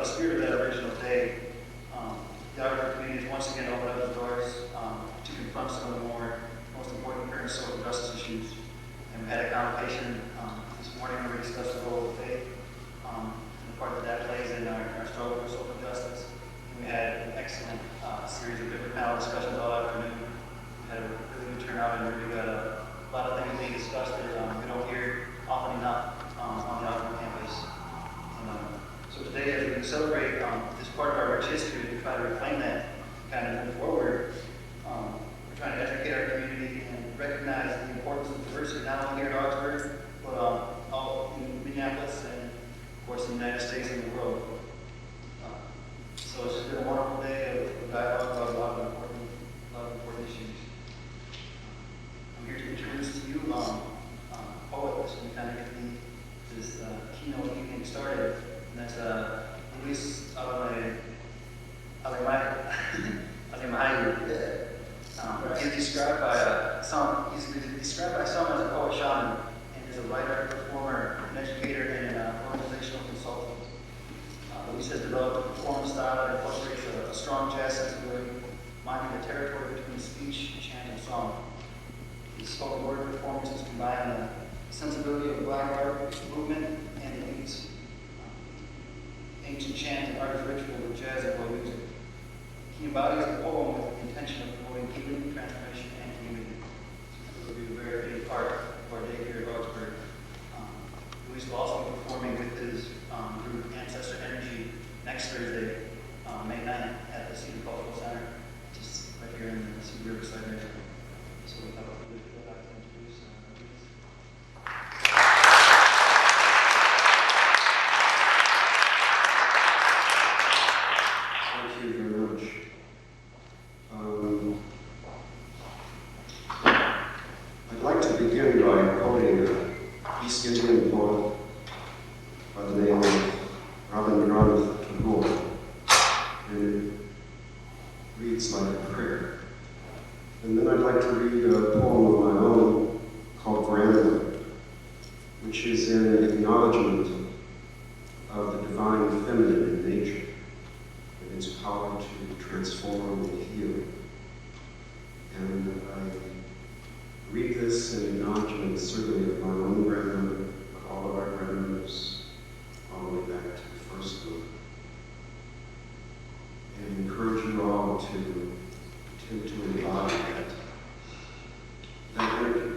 the spirit of that original day, the Augsburg community has once again opened up its doors to confront some of the most important current social justice issues. And we had a conversation this morning where we discussed the role of faith and the part that plays in our struggle for social justice. And we had an excellent series of different panel discussions all afternoon. We had a really good turnout, and we got a lot of things being discussed that we don't hear often enough on the Augsburg campus. So today, as we celebrate this part of our rich history, we try to reclaim that kind of move forward. We're trying to educate our community and recognize the importance of diversity, not only here at Augsburg, but all in Minneapolis and, of course, in the United States and the world. So it's just been a wonderful day of dialogue about a lot of important issues. I'm here to introduce to you poets and kind of get this keynote evening started. And that's Luis He's described by some as a poet shaman, and is a writer, performer, an educator, and an organizational consultant. Luis has developed a performance style that incorporates a strong jazz sensibility, minding the territory between speech, chant, and song. His spoken word performances combine the sensibility of Black art movement and the ancient chant and artist ritual with jazz and world music. He embodies the poem with the intention of promoting healing, transformation, and community. It will be a very big part of our day here at Augsburg. Luis will also be performing with his group Ancestor Energy next Thursday, May 9th, at the Cedar Cultural Center, just right here in the Cedar Riverside area. So we thought we would like to introduce Luis. Thank you very much. I'd like to begin by quoting an East Indian poet by the name of Rabindranath Tagore, and it reads like a prayer. And then I'd like to read a poem of my own called Grandmother, which is an acknowledgement of the divine feminine in nature and its power to transform and heal. And I read this in acknowledgement certainly of my own grandmother, of all of our grandmothers, all the way back to the first book. And encourage you all to attempt to embody that energy.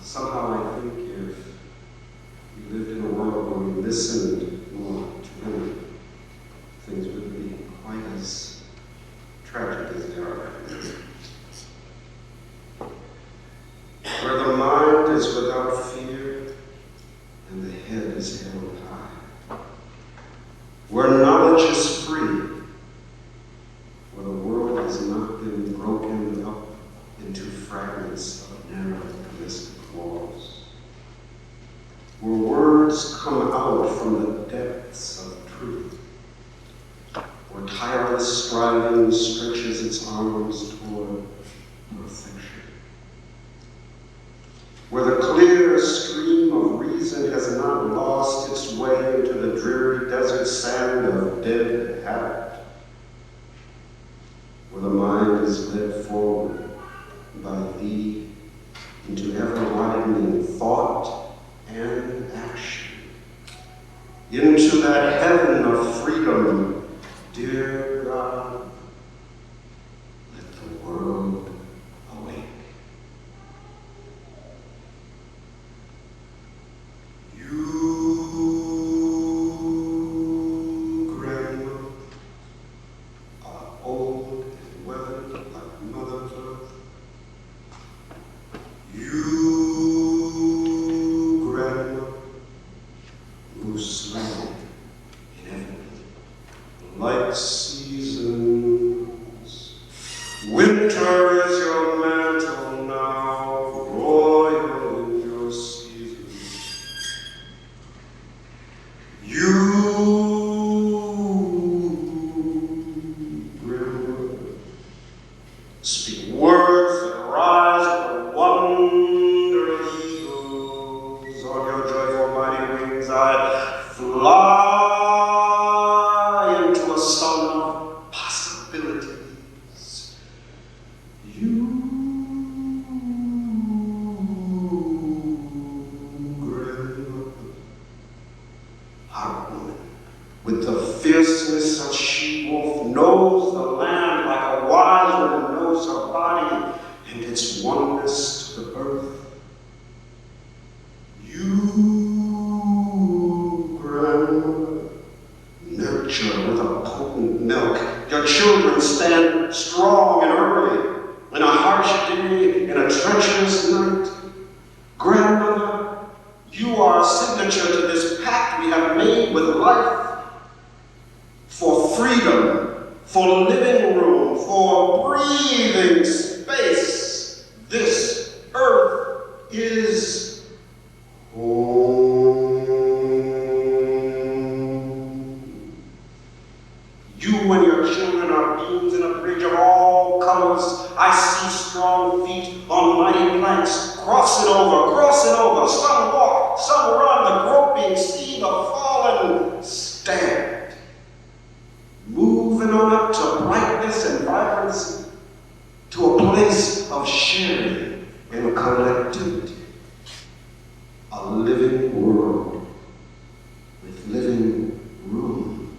Somehow I think if we lived in a world where we listened more to women, things wouldn't be quite as tragic as they are right now. Where the mind is without fear and the head is held high. Where knowledge is free, where the world has not been broken up into fragments of narrow domestic walls. Where words come out from the depths of truth. Where tireless striving stretches its arms toward perfection. Where the clear stream of reason has not lost its way into the dreary desert sand of dead habit. Where the mind is led forward by thee into ever-widening thought and action. Into that heaven of freedom, dear God, let the world awake. You, grandma, are old and weathered like Mother Earth. You, grandma, move slowly, inevitably, like seasons. Winter is your mantle now, royal in your seasons. You, grandma, speak words that rise with the wonder of eagles. On your joyful mighty wings I fly. with the fierceness of she-wolf, knows the land like a wise woman knows her body and its oneness to the earth. You, grandmother, nurture with a potent milk. Your children stand strong and early, in a harsh day, in a treacherous night. Grandmother, you are a signature to this pact we have made with life. For freedom, for living room, for breathing space, this earth is home. You and your children are beings in a bridge of all colors. I see strong feet on mighty planks. Cross it over, cross it over. Some walk, some run, the groping, see the fallen stand. Moving on up to brightness and vibrancy, to a place of sharing and collectivity. A living world with living room.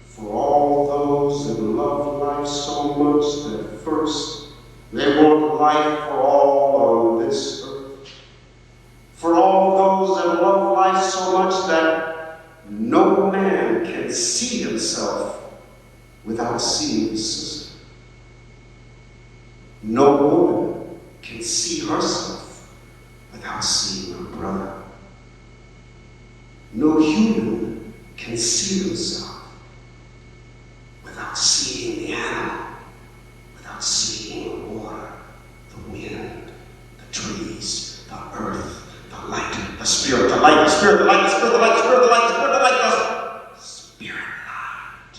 For all those that love life so much that first they want life for all on this earth. For all those that love life so much that no man can see himself without seeing his sister. No woman can see herself without seeing her brother. No human can see himself without seeing the animal, without seeing the water, the wind, the trees, the earth, the light, the spirit, the light, the spirit, the light, the spirit, the light, the spirit, the light, the spirit, the light, the spirit light.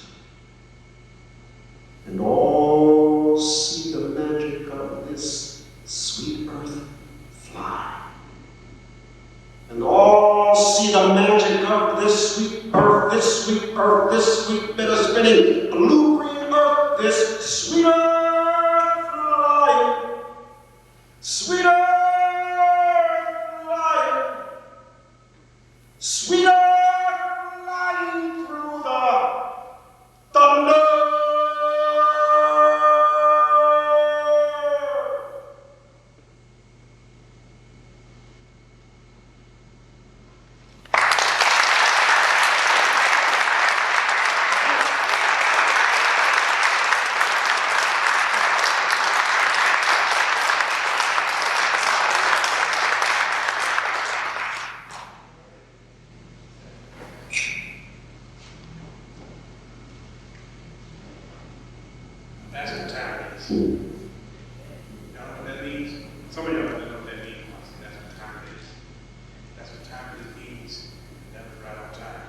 And all see the magic of this sweet earth fly. And all see the magic of this sweet earth, this sweet earth, this sweet bit of spinning blue-green earth, this sweet earth flying, sweet earth flying, sweet earth flying through the thunder. That's what time it is. Y'all know what that means? Some of y'all don't know what that means. That's what time it is. That's what time it means. That was right on time.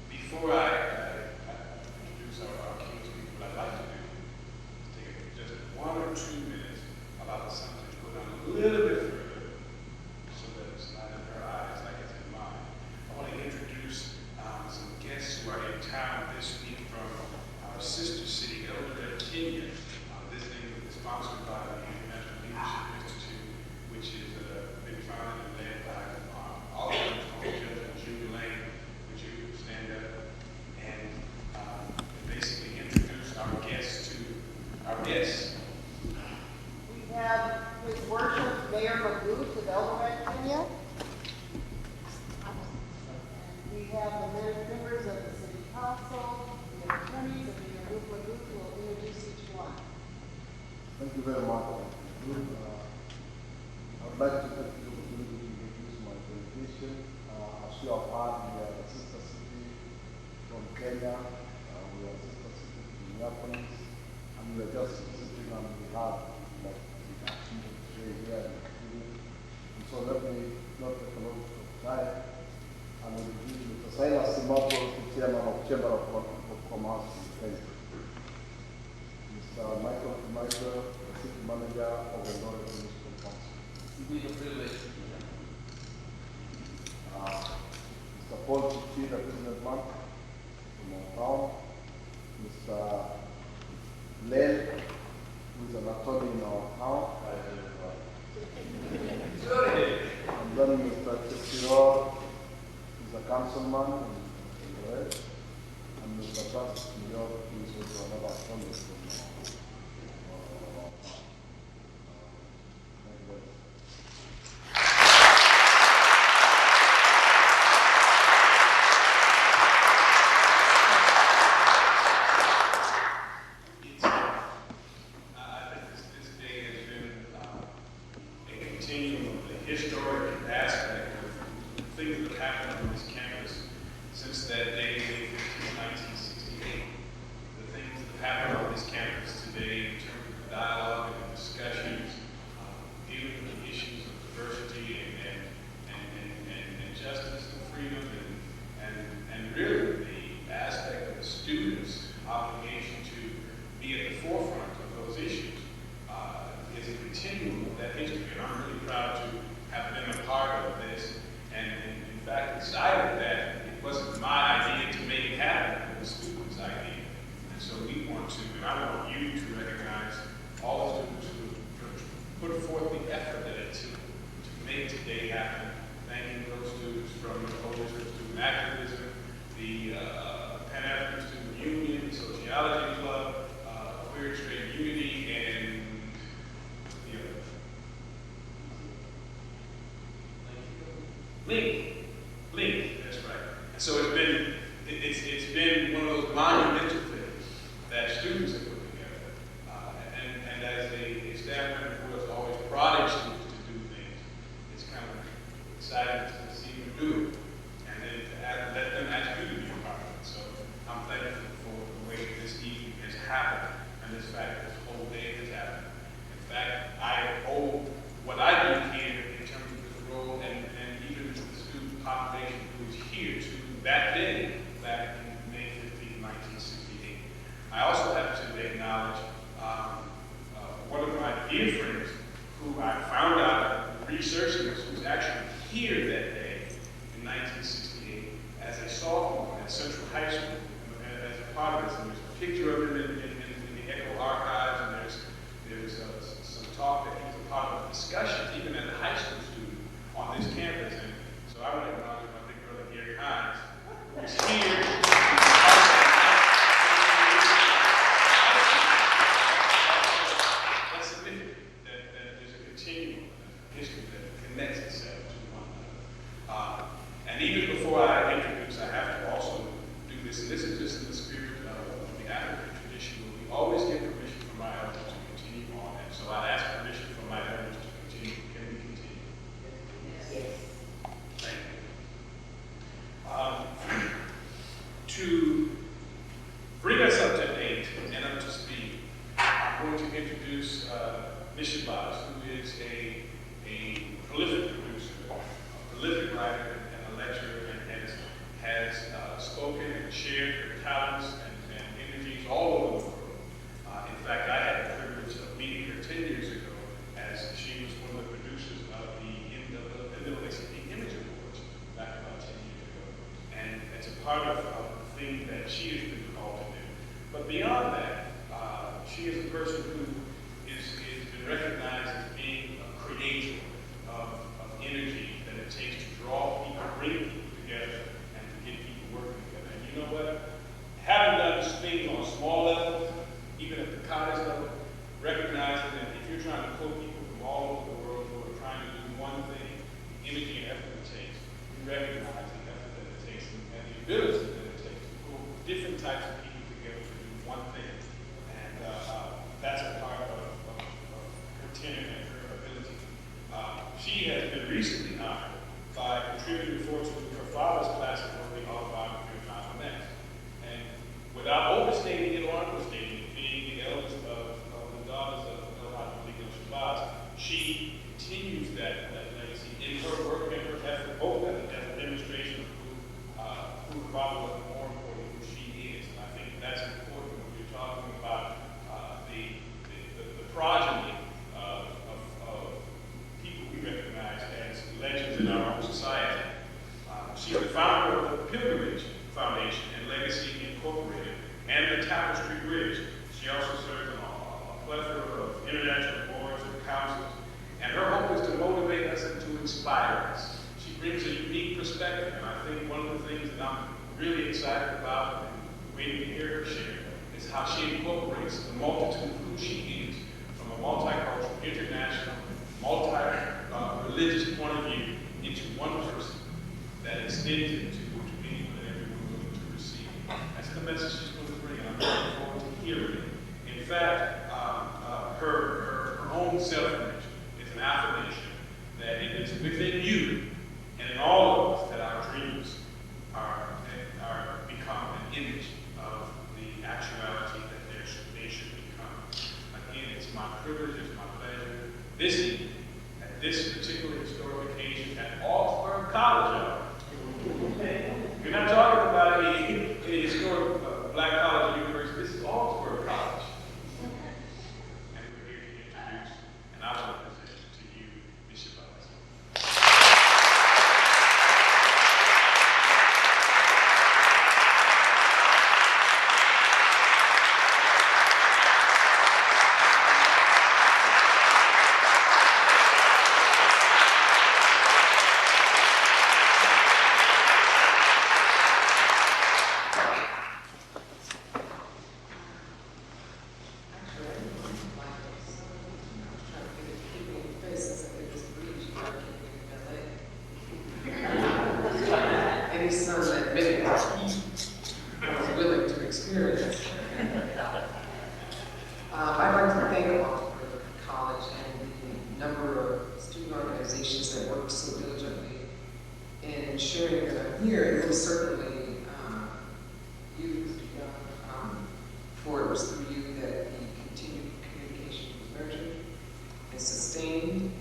Before I introduce our keynote speaker, what I'd like to do is take just 1 or 2 minutes, allow something to go down a little bit further so that it's not in her eyes like it's in mine. I want to introduce some guests who are in town this week from our sister city, Eldoret, Kenya, visiting, sponsored by the International Leadership Institute, which is been founded and led by Augsburg College and Junior Lane. Would you stand up and basically introduce our guests to our guests? We have His Worship Mayor Magoo of Eldoret, Kenya. We have the members of the City Council, the attorneys, and Mayor Magoo will introduce each one. Thank you very much. I would like to take the opportunity to introduce my presentation. As you have heard, we are a sister city from Kenya. We are a sister city from Minneapolis. And we are just sitting on behalf of the action today here in the city. And so let me not take a lot of time. And we'll begin with the Silas Simato, the Chairman of Chamber of Commerce in Kenya. Mr. Michael Michael, the City Manager of the Eldoret Municipal Council. It is a privilege to be here. Mr. Paul Chichi, the President Man from our town. Mr. Len, who is an attorney in our town. continuum of the historic aspect of things that have happened on this campus since that day, May 15, 1968. The things that have happened on this campus today in terms of the dialogue and the discussions, dealing with the issues of diversity and justice and freedom and really the aspect of the students' obligation to be at the forefront of those issues is a continuum of that history. And I'm really proud to have been a part of this and in fact excited that it wasn't my idea to make it happen, it was the students' idea. And so we want to, and I want you to recognize all the students who put forth the effort that it took to make today happen. Thanking those students from the Coalition for Student Activism, the Pan-African Student Union, the Sociology Club, Queer Straight Unity, and the other. Link, that's right. And so it's been one of those monumental things that students have put together. And as a staff member who has always prodded students to do things, it's kind of exciting to see them do it, and then to let them ask you to be a part of it. So I'm thankful for the way this evening has happened, and this fact that this whole day has happened. In fact, I owe what I do here in terms of this role, and even to the student population who is here to that day back in May 15, 1968. I also have to acknowledge one of my dear friends who I found out researching this, who's actually here that day in 1968 as a sophomore at Central High School as a part of this. And there's a picture of him in the Echo archives, and there's some talk that he was a part of discussions, even as a high school student on this campus. And so I want to acknowledge my big brother Gary Hines, who's here. That's significant that there's a continuum of history that connects itself to one another. And even before I introduce, I have to also do this, and this is just in the spirit of the African tradition, where we always get permission from our elders to continue on. And so I ask permission from my elders to continue. Can we continue? Yes. Thank you. To bring us up to date and up to speed, I'm going to introduce Ms. Shabazz, who is a prolific producer, a prolific writer, and a lecturer, and has spoken and shared her talents and energies all over the world. In fact, I had the privilege of meeting her 10 years ago as she was one of the producers of the NAACP Image Awards back about 10 years ago. And it's a part of the thing that she has been called to do. But beyond that, she is a person who has been recognized as being a creator of energy that it takes to draw people, bring people together, and to get people working together. And you know what? Having done this thing on a small level, even at the college level, recognizing that if you're trying to pull people from all over the world who are trying to do one thing, energy and effort it takes, you recognize the effort that it takes and the ability that it takes to pull different types of people together to do one thing. And that's a part of her tenure and her ability. She has been recently honored by contributing forward to her father's classic work, the autobiography of Malcolm X. And without overstating it or understating it, being the eldest of the daughters of Attallah Shabazz, she continues that legacy in her work and her effort, both as a demonstration of who the father was, more important, who she is. And I think that's important when we're talking about the progeny of people we recognize as legends in our own society. She's the founder of the Pilgrimage Foundation and Legacy Incorporated and the Tapestry Bridge. She also serves on a plethora of international boards and councils. And her hope is to motivate us and to inspire us. She brings a unique perspective, and I think one of the things that I'm really excited about and waiting to hear her share is how she incorporates the multitude of who she is from a multicultural, international, multi-religious point of view into one person that extends it to anyone and everyone willing to receive. That's the message she's going to bring, and I'm looking forward to hearing it. In fact, her own self-image is an affirmation busy at this particular historic occasion at Augsburg College, y'all. We're not talking about any historic black college or university. This is Augsburg College. And we're here to introduce, and I want to present to you, Ms. Shabazz. Any son that maybe was willing to experience. I'd like to thank Augsburg College and the number of student organizations that work so diligently in ensuring that I'm here, and most certainly you, Mr. Young, for it was through you that the continued communication was nurtured and sustained.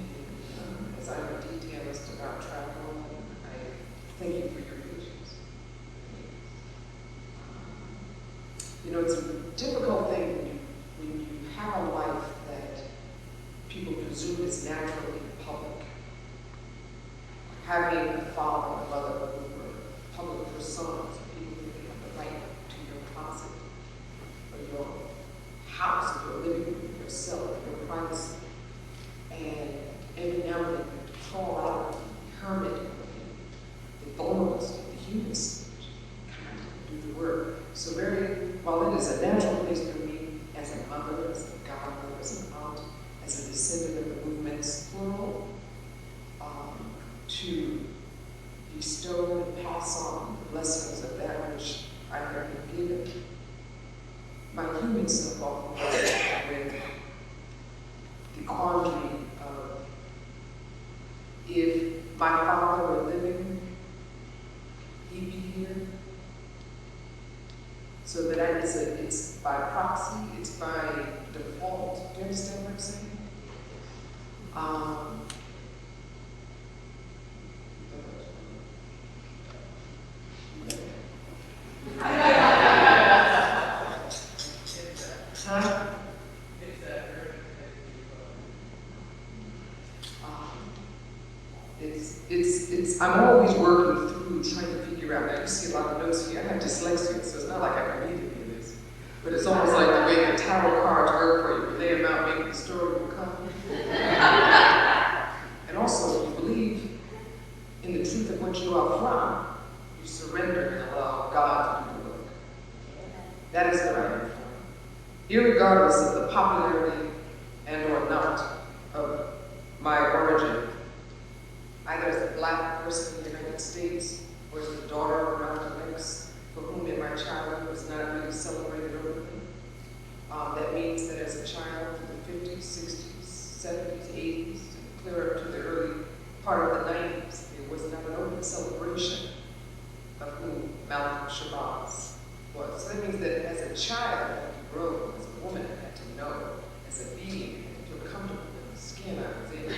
And as I'm a detailist about travel, I thank you for your patience. You know, it's a difficult thing when you have a life that people presume is naturally public. Having a father and mother who were public personas, people think they have the right to your closet, or your house, or your living room, yourself, your privacy. And every now and then you fall out of the hermit, the vulnerability, the human stage, kind of do the work. So while it is a natural place for me as a mother, as a godmother, as an aunt, as a descendant of the movements, plural, to bestow and pass on the blessings of that which I have been given, my human self often with the quandary of, if my father were living, he'd be here. So that it's by proxy, it's by default. Do you understand what I'm saying? I'm always working through trying to figure out. Now you see a lot of notes here. I have dyslexia, so it's not like I can read any of this. But it's almost like the way the tarot cards work for you. You lay them out, maybe the story will come. And also, if you believe in the truth of what you are from, you surrender and allow God to do the work. That is what I am from. Irregardless of the popularity and or not of my origin, either as a black person in the United States or as the daughter of Malcolm X, for whom in my childhood was not really celebrated openly. That means that as a child in the 50s, 60s, 70s, 80s, and clear up to the early part of the 90s, there was not an open celebration of who Attallah Shabazz was. So that means that as a child, I had to grow, as a woman, I had to know, as a being, I had to feel comfortable in the skin I was in.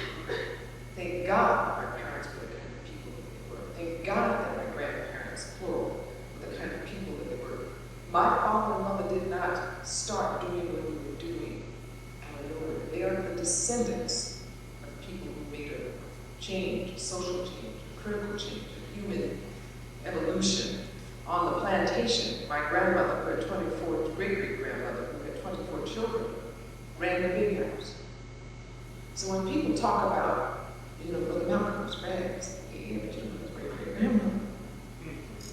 Thank God my parents were the kind of people that they were. Thank God that my grandparents, plural, were the kind of people that they were. My father and mother did not start doing what we were doing out of nowhere. They are the descendants of people who made a change, a social change, a critical change, a human evolution. On the plantation, my grandmother, who had 24, great-great-grandmother, who had 24 children, ran the big house. So when people talk about, Brother Malcolm's grandparents, yeah, but you know his great-great-grandmother.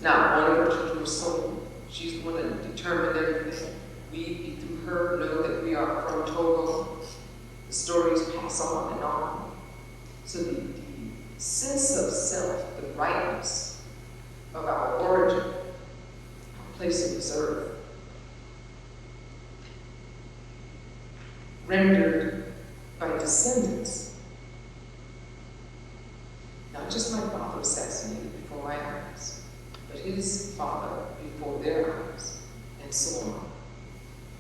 Now, one of her children was sold. She's the one that determined everything. We, through her, know that we are from Togo. The stories pass on and on. So the sense of self, the rightness of our origin, our place in this earth, rendered by descendants. Not just my father assassinated before my eyes, but his father before their eyes, and so on.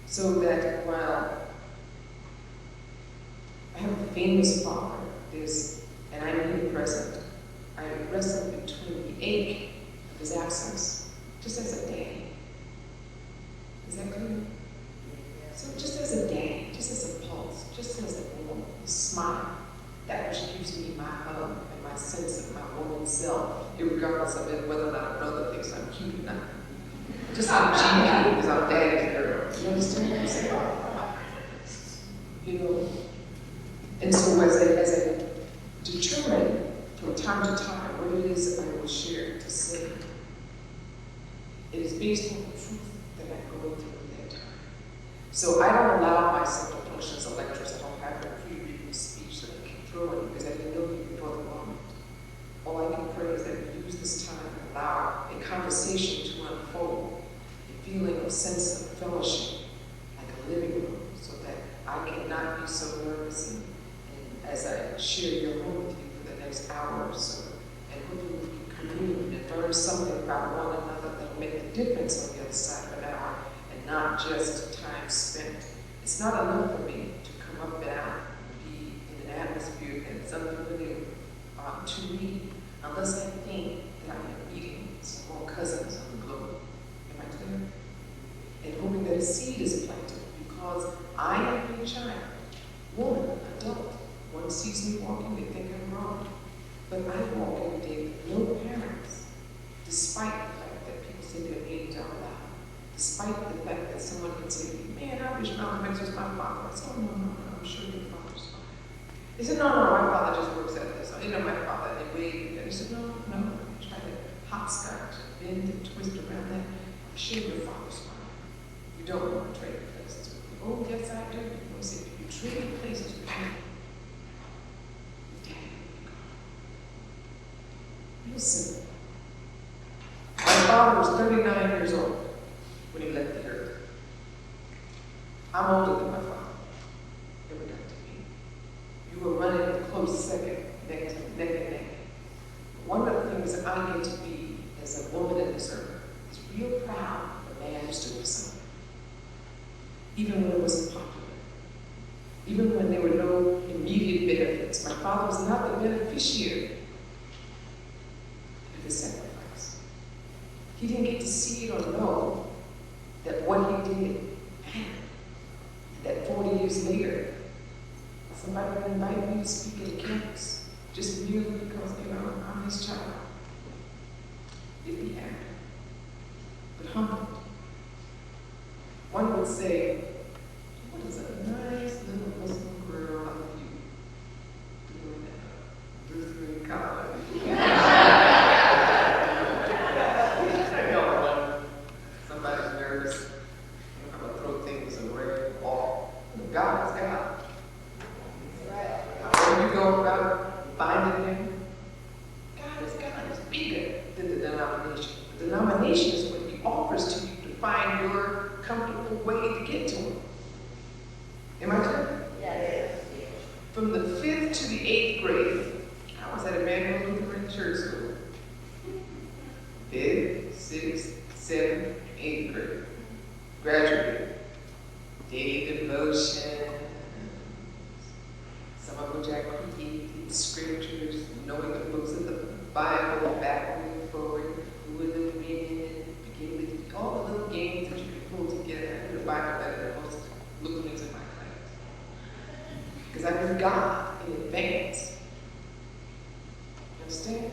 So that while I have famous father, and I'm here present, I wrestled between the ache of his absence, just as a daddy. Is that clear? So just as a daddy, just as a pulse, just as a woman, a smile, that which gives me my hug and my sense of my woman self, regardless of it, whether or not a brother thinks I'm cute or not. Just I'm GQ because I'm daddy's girl. You understand what I'm saying? You know? And so as I determine from time to time what it is I will share to say, it is based on the truth that I'm going through at that time. So I don't allow myself to function as a lecturess. I don't have a pre-written speech that I can throw in because I didn't know you before the moment. All I can pray is that we use this time and allow a conversation to unfold, a feeling of sense of fellowship, like a living room, so that I cannot be so nervous and as I share your home with you for the next hour or so, and hopefully we can commune and learn something about one another that will make a difference on the other side of an hour, and not just time spent. It's not enough for me to come up and out and be in an atmosphere that's unfamiliar to me, unless I think that I am meeting some more cousins on the globe. Am I clear? And hoping that a seed is planted, because I am a child, woman, adult. One sees me walking, they think I'm wrong. But I walk every day with no parents, despite the fact that people say their names out loud, despite the fact that someone can say to me, man, I wish Malcolm X was my father. I said, oh, no, I'm sure your father's fine. They said, no, my father just works at this. You know, my father, they waved. And they said, no, they try to hopscotch, bend and twist around that. I'm sure your father's fine. You don't want to trade places with me. Oh, yes, I do. I said, if you trade places with me, listen, my father was 39 years old when he left the earth. I'm older than my father. Never got to be. You were running a close second, neck and neck. One of the things that I get to be as a woman in this earth is real proud of the man who stood beside me. Even when it wasn't popular. Even when there were no immediate benefits. My father was not the beneficiary. Sacrifice. He didn't get to see it or know that what he did mattered. That 40 years later, somebody would invite me to speak at a campus just merely because, I'm his child. Didn't be angry, but humbled. One would say, what is a nice little Muslim girl like you doing at Lutheran College? Somebody's nervous. I'm going to throw things away. God is God. When you go about finding Him, God is God. It's bigger than the denomination. The denomination is what He offers to you to find your comfortable way to get to Him. Am I clear? Yes. From the 5th to the 8th grade, I was at Emmanuel Lutheran Church School. 5th, 6th, 7th, 8th grade. Graduated. Daily devotion. Some of which I created, the scriptures, knowing the books of the Bible, backward and forward, who in the beginning, beginning, all the little games that you can pull together. I knew the Bible better than most Lutherans in my class. Because I knew God in advance. You understand?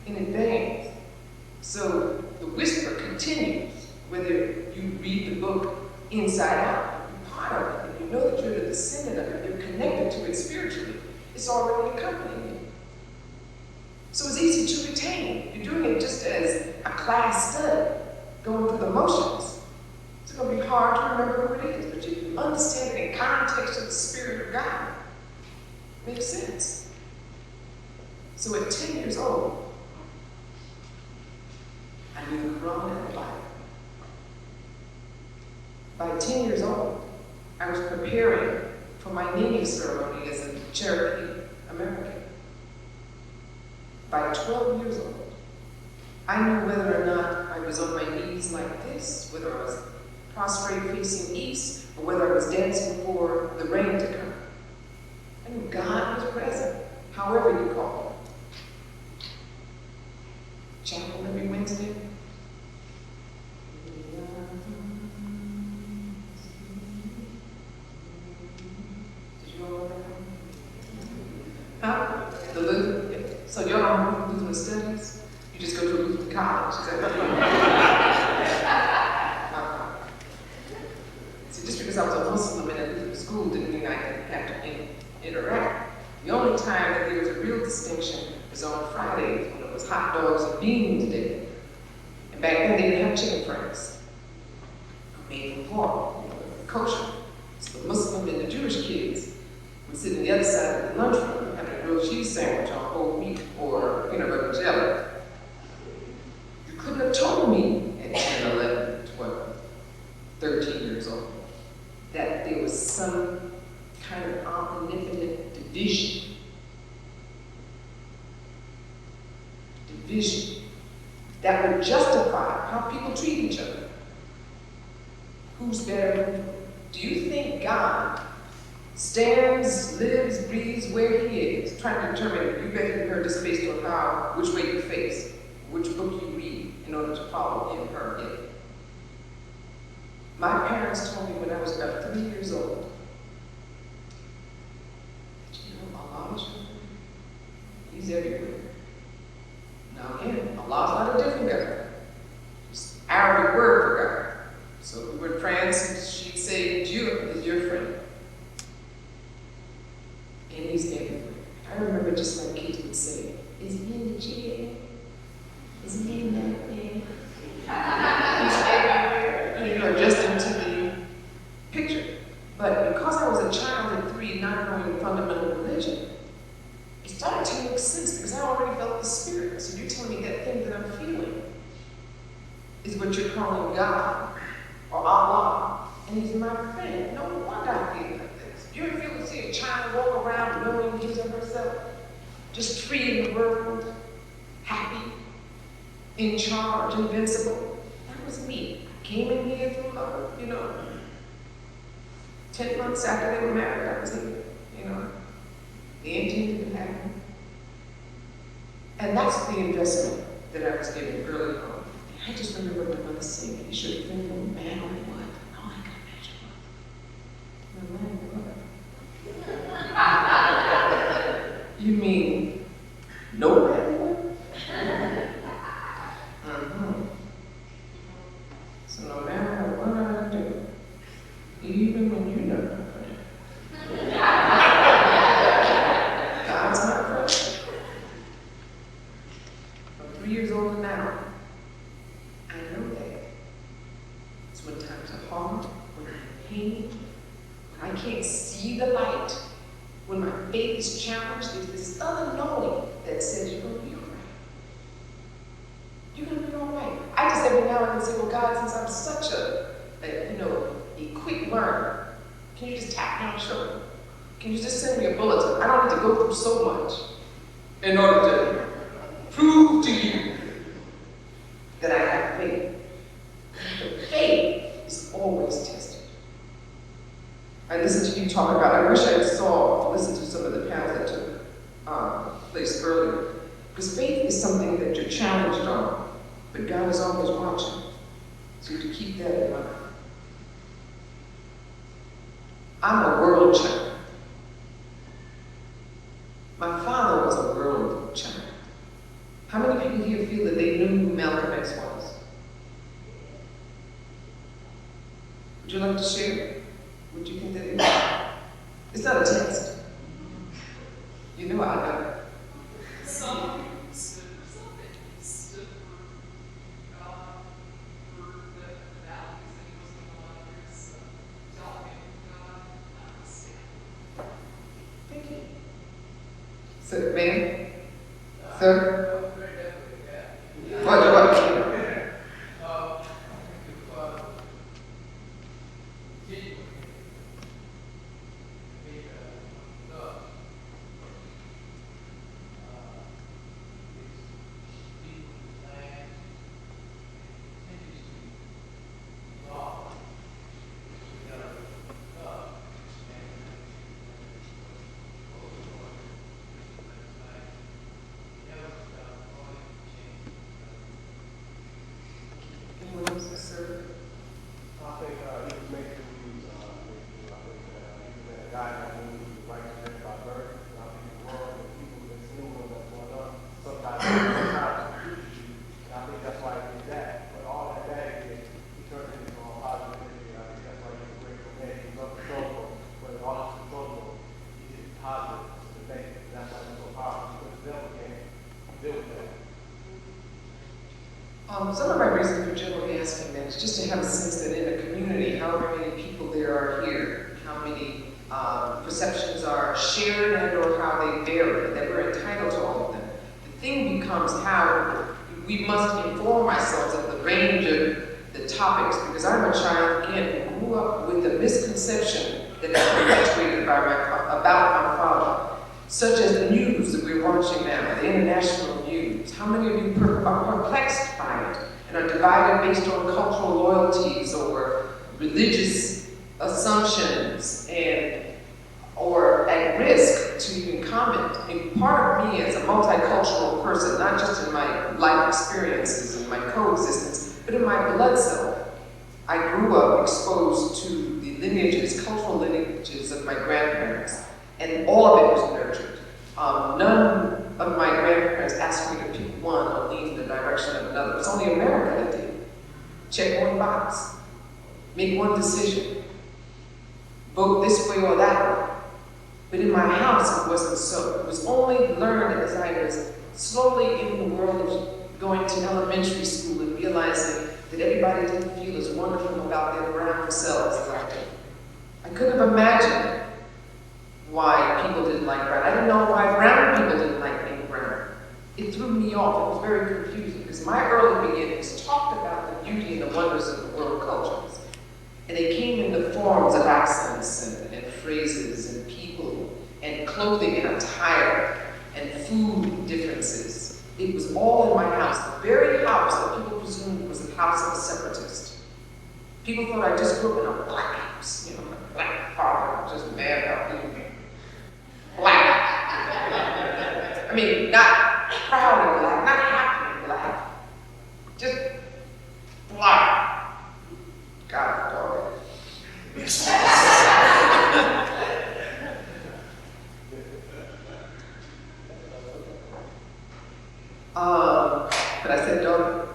In advance. So the whisper continues, whether you read the book inside out, you're part of it, and you know that you're the descendant of it, you're connected to it spiritually, it's already accompanying you. So it's easy to retain. You're doing it just as a class study, going through the motions. It's going to be hard to remember who it is, but you understand it in context of the Spirit of God. Makes sense. So at 10 years old, I knew the Quran and the Bible. By 10 years old, I was preparing for my naming ceremony as a Cherokee American. By 12 years old, I knew whether or not I was on my knees like this, whether I was prostrate facing east, or whether I was dancing for the rain to come. I God was present, however you call it. Chapel every Wednesday. Did you all know that? Huh? The Lutheran. So y'all don't have Lutheran studies? You just go to a Lutheran college. Is that what you See, just because I was a Muslim in a Lutheran school didn't mean I didn't have to interact. The only time that there was a real distinction was on Fridays when it was hot dogs and beans day. And back then they didn't have chicken franks. Made from pork, kosher. So the Muslim and the Jewish kids would sit on the other side of the lunchroom having a grilled cheese sandwich on whole wheat or peanut butter jelly. You couldn't have told me at 10, 11, 12, 13 years old that there was some kind of omnipotent division that would justify how people treat each other. Who's better? Do you think God stands, lives, breathes where he is, trying to determine you better than her just based on which way you face, which book you read in order to follow him, her, it? My parents told me when I was about 3 years old, you know, Allah is He's everywhere. Now again, Allah's not a different God. It's Arabic word for God. So if we were in France, she'd say, Dieu is your friend. And he's everywhere. I remember just like kids would say, is he in the chair? Is he in that thing? He's everywhere. And you're adjusting to the picture. But because I was a child at 3, not knowing fundamental religion, it started to make sense because I already felt the Spirit. So you're telling me that thing that I'm feeling is what you're calling God or Allah, and he's my friend. No wonder I feel like this. You ever feel to see a child walk around knowing his or herself, just free in the world, happy, in charge, invincible? That was me. I came in here through love, 10 months after they were married, I was here, The intended didn't happen. And that's the investment that I was given early on. I just remember my mother saying, you should have been no matter what. Oh, I can imagine what. No matter what? You mean no matter what? So no matter what I do, even when you're not my friend, God's my friend. I'm 3 years older now. I know that. It's when times are hard, when I'm in pain, when I can't see the light, when my faith is challenged, there's this other knowing that says you're going to be all right. You're going to be all right. I just every now and then say, well, God, since I'm such a quick learner, can you just tap me on the shoulder? Can you just send me a bulletin? I don't need to go through so much in order to prove to you that I have faith. The faith is always tested. I listened to you talk about, I wish I listened to some of the panels that took place earlier. Because faith is something that you're challenged on, but God is always watching. So you have to keep that in mind. I'm a world child. My father was a world child. How many people here feel that they knew who Malcolm X was? Would you like to share what you think that is? It's not a test. You know I know. Some stood for God, for the values that he was going to honor his telling God, not the same. Thank you. So, ma'am? Sir? What? Some of my reason for generally asking that is just to have a sense that in a community, however many people there are here, how many perceptions are shared and or how they vary, that we're entitled to all of them. The thing becomes how we must inform ourselves of the range of the topics, because I'm a child, again, who grew up with the misconception that is perpetuated by about my father, such as the news that we're watching now, the international news. How many of you are perplexed by it and are divided based on cultural loyalties or religious assumptions or at risk to even comment? I mean, part of me as a multicultural person, not just in my life experiences and my coexistence, but in my blood self, I grew up exposed to the lineages, cultural lineages of my grandparents, and all of it was nurtured. None of my grandparents asked me to pick one or lean in the direction of another. It's only America that did. Check one box, make one decision, vote this way or that way. But in my house, it wasn't so. It was only learned as I was slowly in the world of going to elementary school and realizing that everybody didn't feel as wonderful about their brown selves as I did. I couldn't have imagined why people didn't like brown. I didn't know why brown people didn't like being brown. It threw me off. It was very confusing because my early beginnings talked about the beauty and the wonders of the world cultures. And they came in the forms of accents and phrases and people and clothing and attire and food differences. It was all in my house, the very house that people presumed was the house of a separatist. People thought I just grew up in a black house, you know, my black father, just mad about being black. I mean, not proud and black, not happy and black, just black. God, dog. But I said, dog.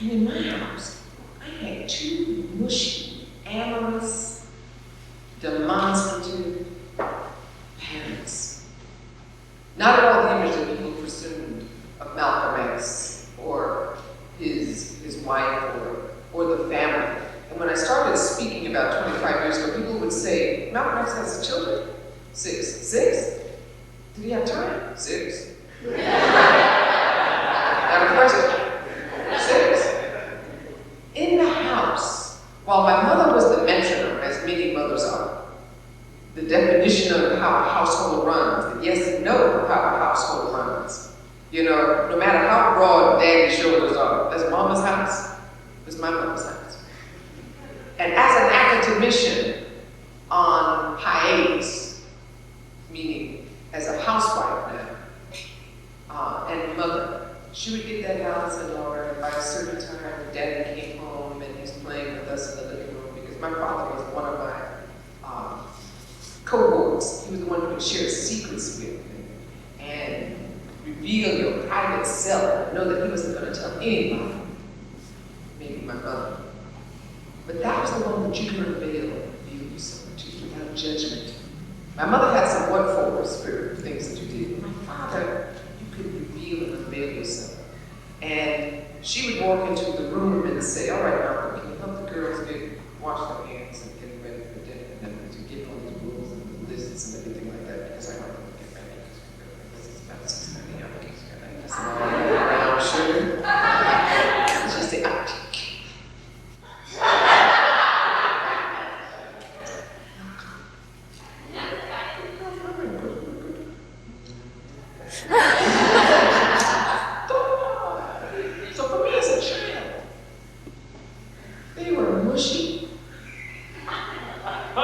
And in my house, I had two mushy, amorous, demonstrative parents. Not at all the image that people presumed of Malcolm X or his wife or the family. And when I started speaking about 25 years ago, people would say, Malcolm X has children? 6. 6? Did he have time? 6. Not a question. 6. In the house, while my mother was the metronome, as many mothers are, the definition of how a household runs, the yes and no of how a household runs. You know, no matter how broad daddy's shoulders are, that's mama's house, it's my mother's house. And as an academician on hiatus, meaning as a housewife now, and mother, she would get that house in order, and by a certain time, daddy came home and he's playing with us in the living room, because my father was one of my cohorts. He was the one who would share secrets with me and reveal your private self, know that he wasn't going to tell anybody, maybe my mother. But that was the one that you could reveal yourself to without judgment. My mother had some what-for spirit, things that you did. My father, you could reveal and unveil yourself. And she would walk into the room and say, all right, Malcolm, can you help the girls wash their hands and get ready for dinner? And then to get all these rules and lists and everything like that, because I don't want to get ready, because it's about 6:30, I'm like, just all around sugar. And she'd say, so for me as a child, they were mushy. I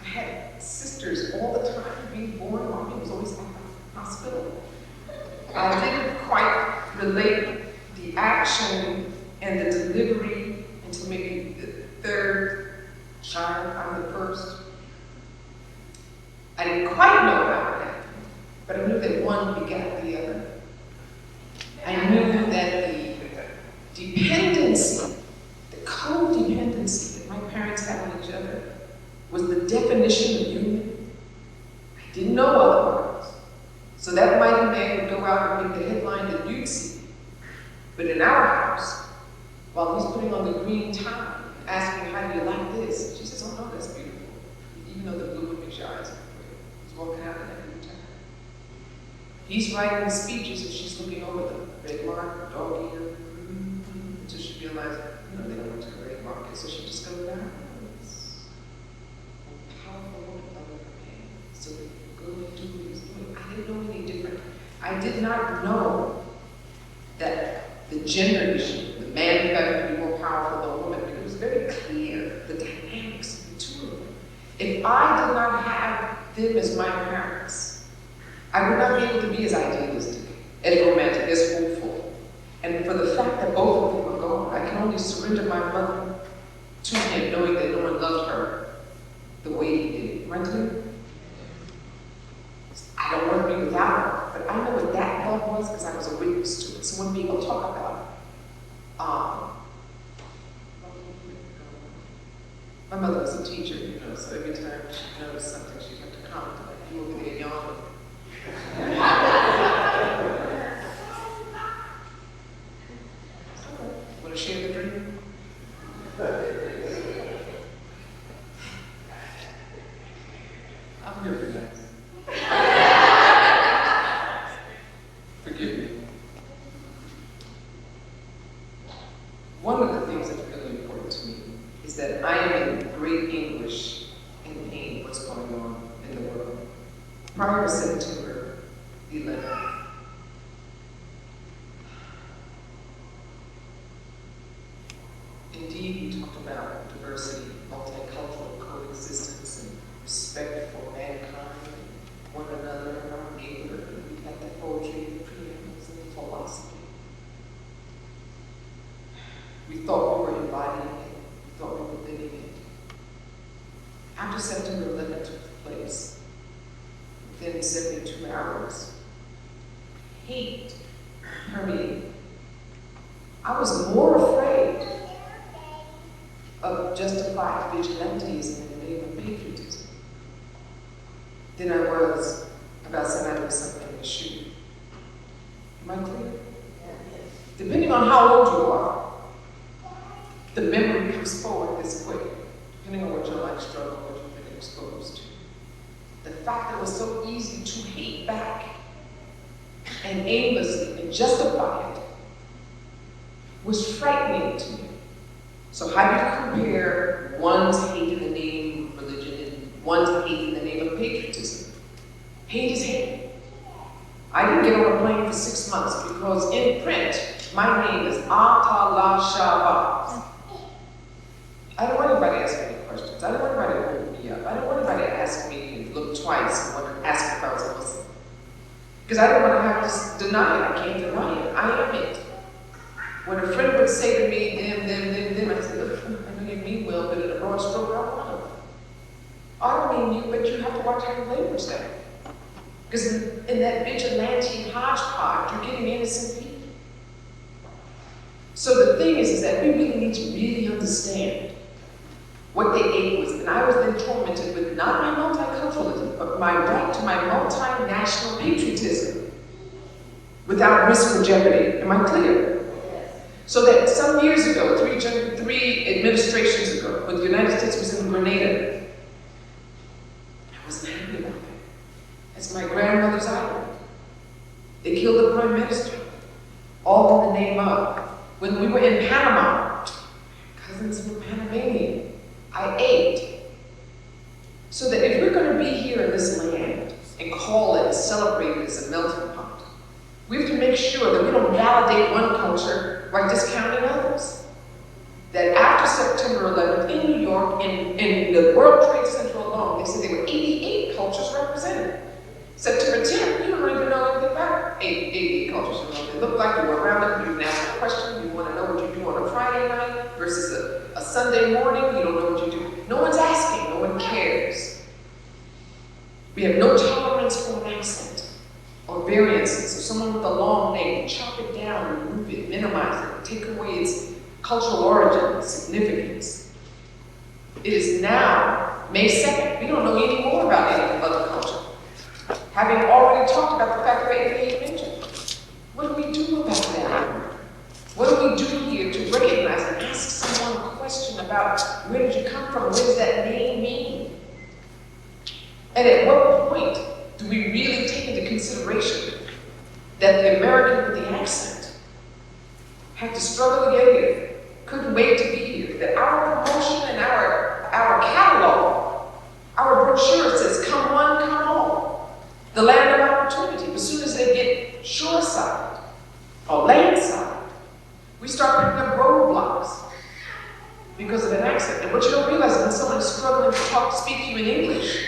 had sisters all the time being born. Mommy was always at the hospital. I didn't quite relate the action and the delivery until maybe the third child. I'm the first. I didn't quite know how it happened, but I knew that one begat the other. I knew that the dependency, the codependency that my parents had on each other was the definition of union. I Didn't know otherwise. So that mighty man would go out and make the headline that you'd see. But in our house, while he's putting on the green tie, asking, how do you like this? She says, oh no, that's beautiful. Even though the blue one makes your eyes look great. He's walking out in that green tie. He's writing the speeches and she's looking over them. Red mark, dog ear, until she realized, they don't want to the red market. So she just goes down. Powerful woman under her hand. So they go and do what he's doing. I didn't know any different. I did not know that the gender issue, the man got to be more powerful than a woman, because it was very clear the dynamics of the two of them. If I did not have them as my parents, I would not be able to be as idealistic, as romantic, as hopeful. And for the fact that both of them were gone, I can only surrender my mother to him, knowing that no one loved her the way he did. Am I clear? I don't want to be without her, but I know what that love was because I was a witness to it. So when people talk about my mother was a teacher, so every time she noticed something, she'd have to comment, like, you over there yawning. Want to share the dream? I'm good for that. Forgive me. One of the things that's really important to me is that I am in great anguish and pain what's going on in the world. Prior to September 11th, indeed, we talked about diversity, multicultural coexistence, and respect for mankind, and one another, and our neighbor. And we got that poetry, the preambles, and the philosophy. We thought we were embodying it. We thought we were living it. After September 11th took place, within 72 hours, hate permeated. I was more afraid of justified vigilantism in the name of patriotism than I was about somebody something in the shoe. Am I clear? Depending on how old you are, the memory comes forward this quick, depending on what your life struggle, what you've been exposed to. The fact that it was so easy to hate back and aimlessly and justify it was frightening to me. So how do you compare one's hate in the name of religion and one's hate in the name of patriotism? Hate is hate. I didn't get on a plane for 6 months because in print, my name is Attallah Shabazz. I don't want anybody asking me questions. I don't want anybody to hold me up. I don't want anybody to ask me and look twice and want to ask if I was a Muslim. Because I don't want to have to deny it. I can't deny it. I am it. When a friend would say to me, them, I said, look, I know you mean well, but in a broad stroke, I don't want to. I don't mean you, but you have to watch how you language that. Because in that vigilante hodgepodge, you're getting innocent people. So the thing is that we really need to really understand what they ate was, and I was then tormented with not my multiculturalism, but my right to my multinational patriotism without risk or jeopardy. Am I clear? So that some years ago, three administrations ago, when the United States was in Grenada, I wasn't happy about that. That's my grandmother's island. They killed the prime minister, all in the name of. When we were in Panama, cousins were Panamanian. I ate. So that if we're going to be here in this land and call it and celebrate it as a melting pot, we have to make sure that we don't validate one culture by discounting others. That after September 11th in New York, in the World Trade Center alone, they said there were 88 cultures represented. September 10th, you don't even know anything about 88 cultures. They look like you were around them, you can ask a question, you want to know what you do on a Friday night versus a Sunday morning, you don't know what you do. No one's asking, no one cares. We have no tolerance for an accent or variances. So someone with a long name, chop it down, remove it, minimize it, take away its cultural origin, significance. It is now May 2nd. We don't know any more about any other culture. Having already talked about the fact that they mentioned. What do we do about that? What do we do here to recognize and ask someone a question about where did you come from? What does that name mean? And at what point do we really take into consideration that the American with the accent had to struggle to get here, couldn't wait to be here, that our promotion and our catalog, our brochure says, come one, come all, the land of opportunity. As soon as they get shoreside or landside, we start putting up roadblocks because of an accent. And what you don't realize is when someone is struggling to speak to you in English,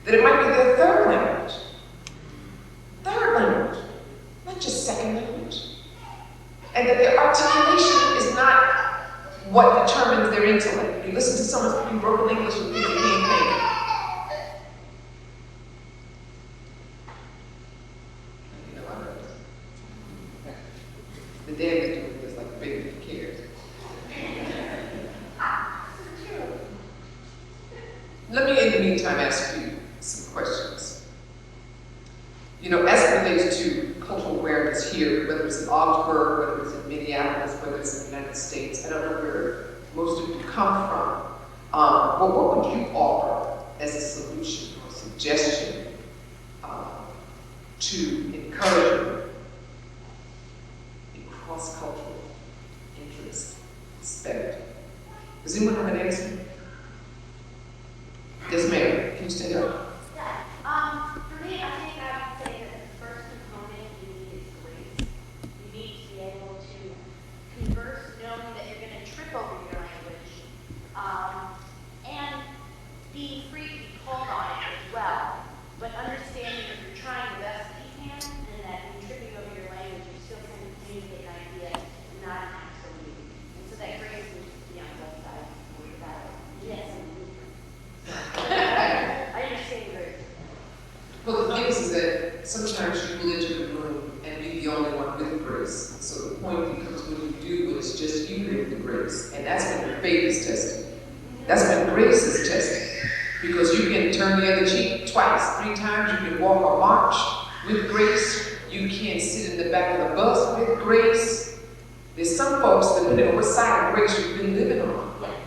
that it might be their third language. Third language, not just second language. And that their articulation is not what determines their intellect. You listen to someone speaking broken English and think they're being paid. The dad is doing this like a baby cares. Let me, in the meantime, ask you some questions. You know, as it relates to cultural awareness here, whether it's in Augsburg, whether it's in Minneapolis, whether it's in the United States, I don't know where most of you come from, but what would you offer as a solution or suggestion to encourage a cross-cultural interest, respect? Does anyone have an answer? Yes, ma'am. Can you stand up? For me, I think I would say that the first component you need is grace. You need to be able to converse knowing that you're going to trip over your language, and be free to be called on it as well, but understanding that you're trying the best that you can, and that when you're tripping over your language, you're still trying to communicate an idea and not an absolute. And so that grace needs to be on both sides without it. Yes. I understand you very well. Well, the thing is that sometimes you will enter the room and be the only one with grace. So the point becomes when you do when it's just you with the grace. And that's when your faith is tested. That's when grace is tested. Because you can turn the other cheek twice, 3 times. You can walk or march with grace. You can sit in the back of the bus with grace. There's some folks, depending on what side of grace you've been living on,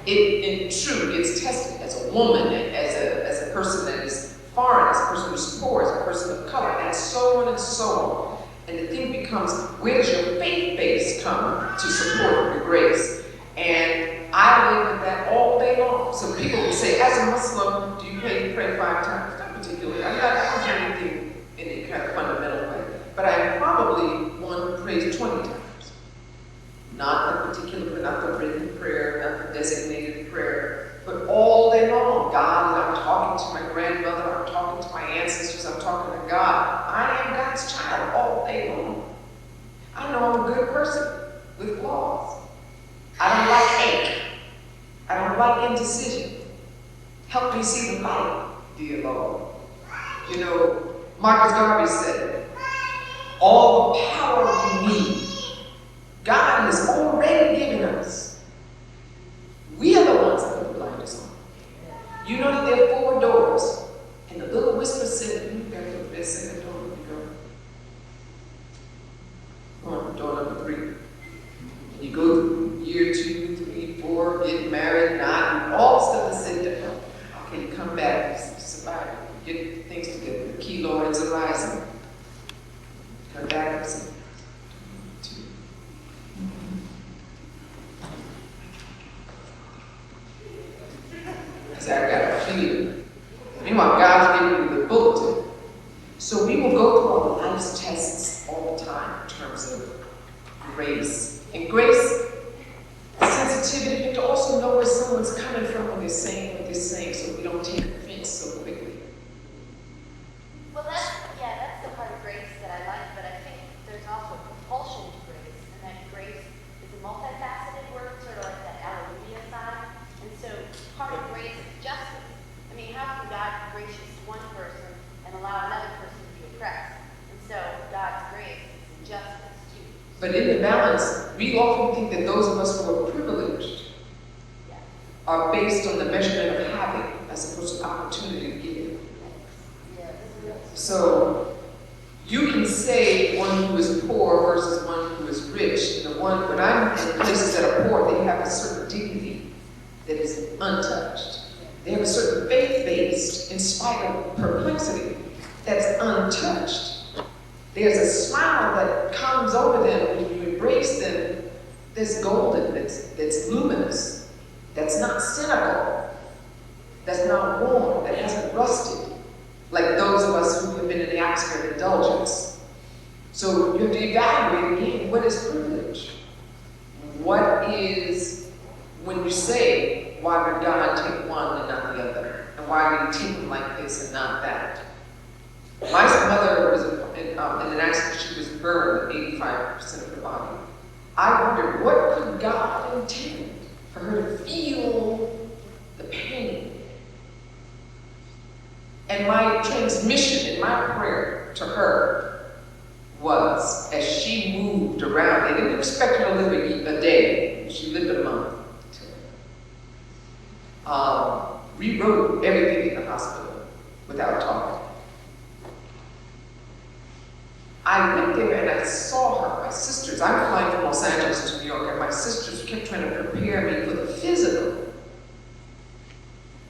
it true gets tested as a woman, and as a person that is foreign, as a person who's poor, as a person of color, and so on and so on. And the thing becomes, where does your faith base come to support your grace? And I live with that all day long. So people will say, as a Muslim, do you pray 5 times? Not particularly. I don't do anything in any kind of fundamental way. But I am probably one who prays 20 times. Not the particular, not the written prayer, not the designated prayer, but all day long. God, and I'm talking to my grandmother, I'm talking to my ancestors, I'm talking to God. I am God's child all day long. I know I'm a good person with flaws. I don't like ache. I don't like indecision. Help me see the light, dear Lord. You know, Marcus Garvey said, all the power we need, God has already given us. We are the ones that put the blinders on. You know that there are 4 doors, and the little whisper said, you better go to that second door when you go. Or door number 3. You go through year 2, 3, 4, get married, not, and all stuff is said to help. Okay, you come back, you survive, you get things together. The key Lord is arising. Come back and say, I got a feeling. Meanwhile, God's giving you the bulletin. So we will go through all the life's tests all the time in terms of grace. And grace, sensitivity, you have to also know where someone's coming from when they're saying what they're saying, so we don't take offense so quickly. Well, that's the part of grace that I like, but I think there's also propulsion to grace, and that grace is a multifaceted word, sort of like that hallelujah side. And so part of grace is justice. I mean, how can God be gracious to one person and allow another person to be oppressed? And so God's grace is justice too. But in the balance, we often think that those of us who are privileged are based on the measurement of having as opposed to opportunity to give. So They have a certain faith-based, in spite of perplexity, that's untouched. There's a smile that comes over them when you embrace them that's golden, that's luminous, that's not cynical, that's not worn, that hasn't rusted, like those of us who have been in the Augsburg indulgence. So you have to evaluate again, what is privilege? What is, when you say, why would God take one and not the other? And why would he take them like this and not that? My mother was in an accident. She was burned 85% of her body. I wondered, what could God intend for her to feel the pain? And my transmission and my prayer to her was, as she moved around, they didn't expect her to live a day. She lived a month. Rewrote everything in the hospital without talking. I went there and I saw her, my sisters. I'm flying from Los Angeles to New York, and my sisters kept trying to prepare me for the physical.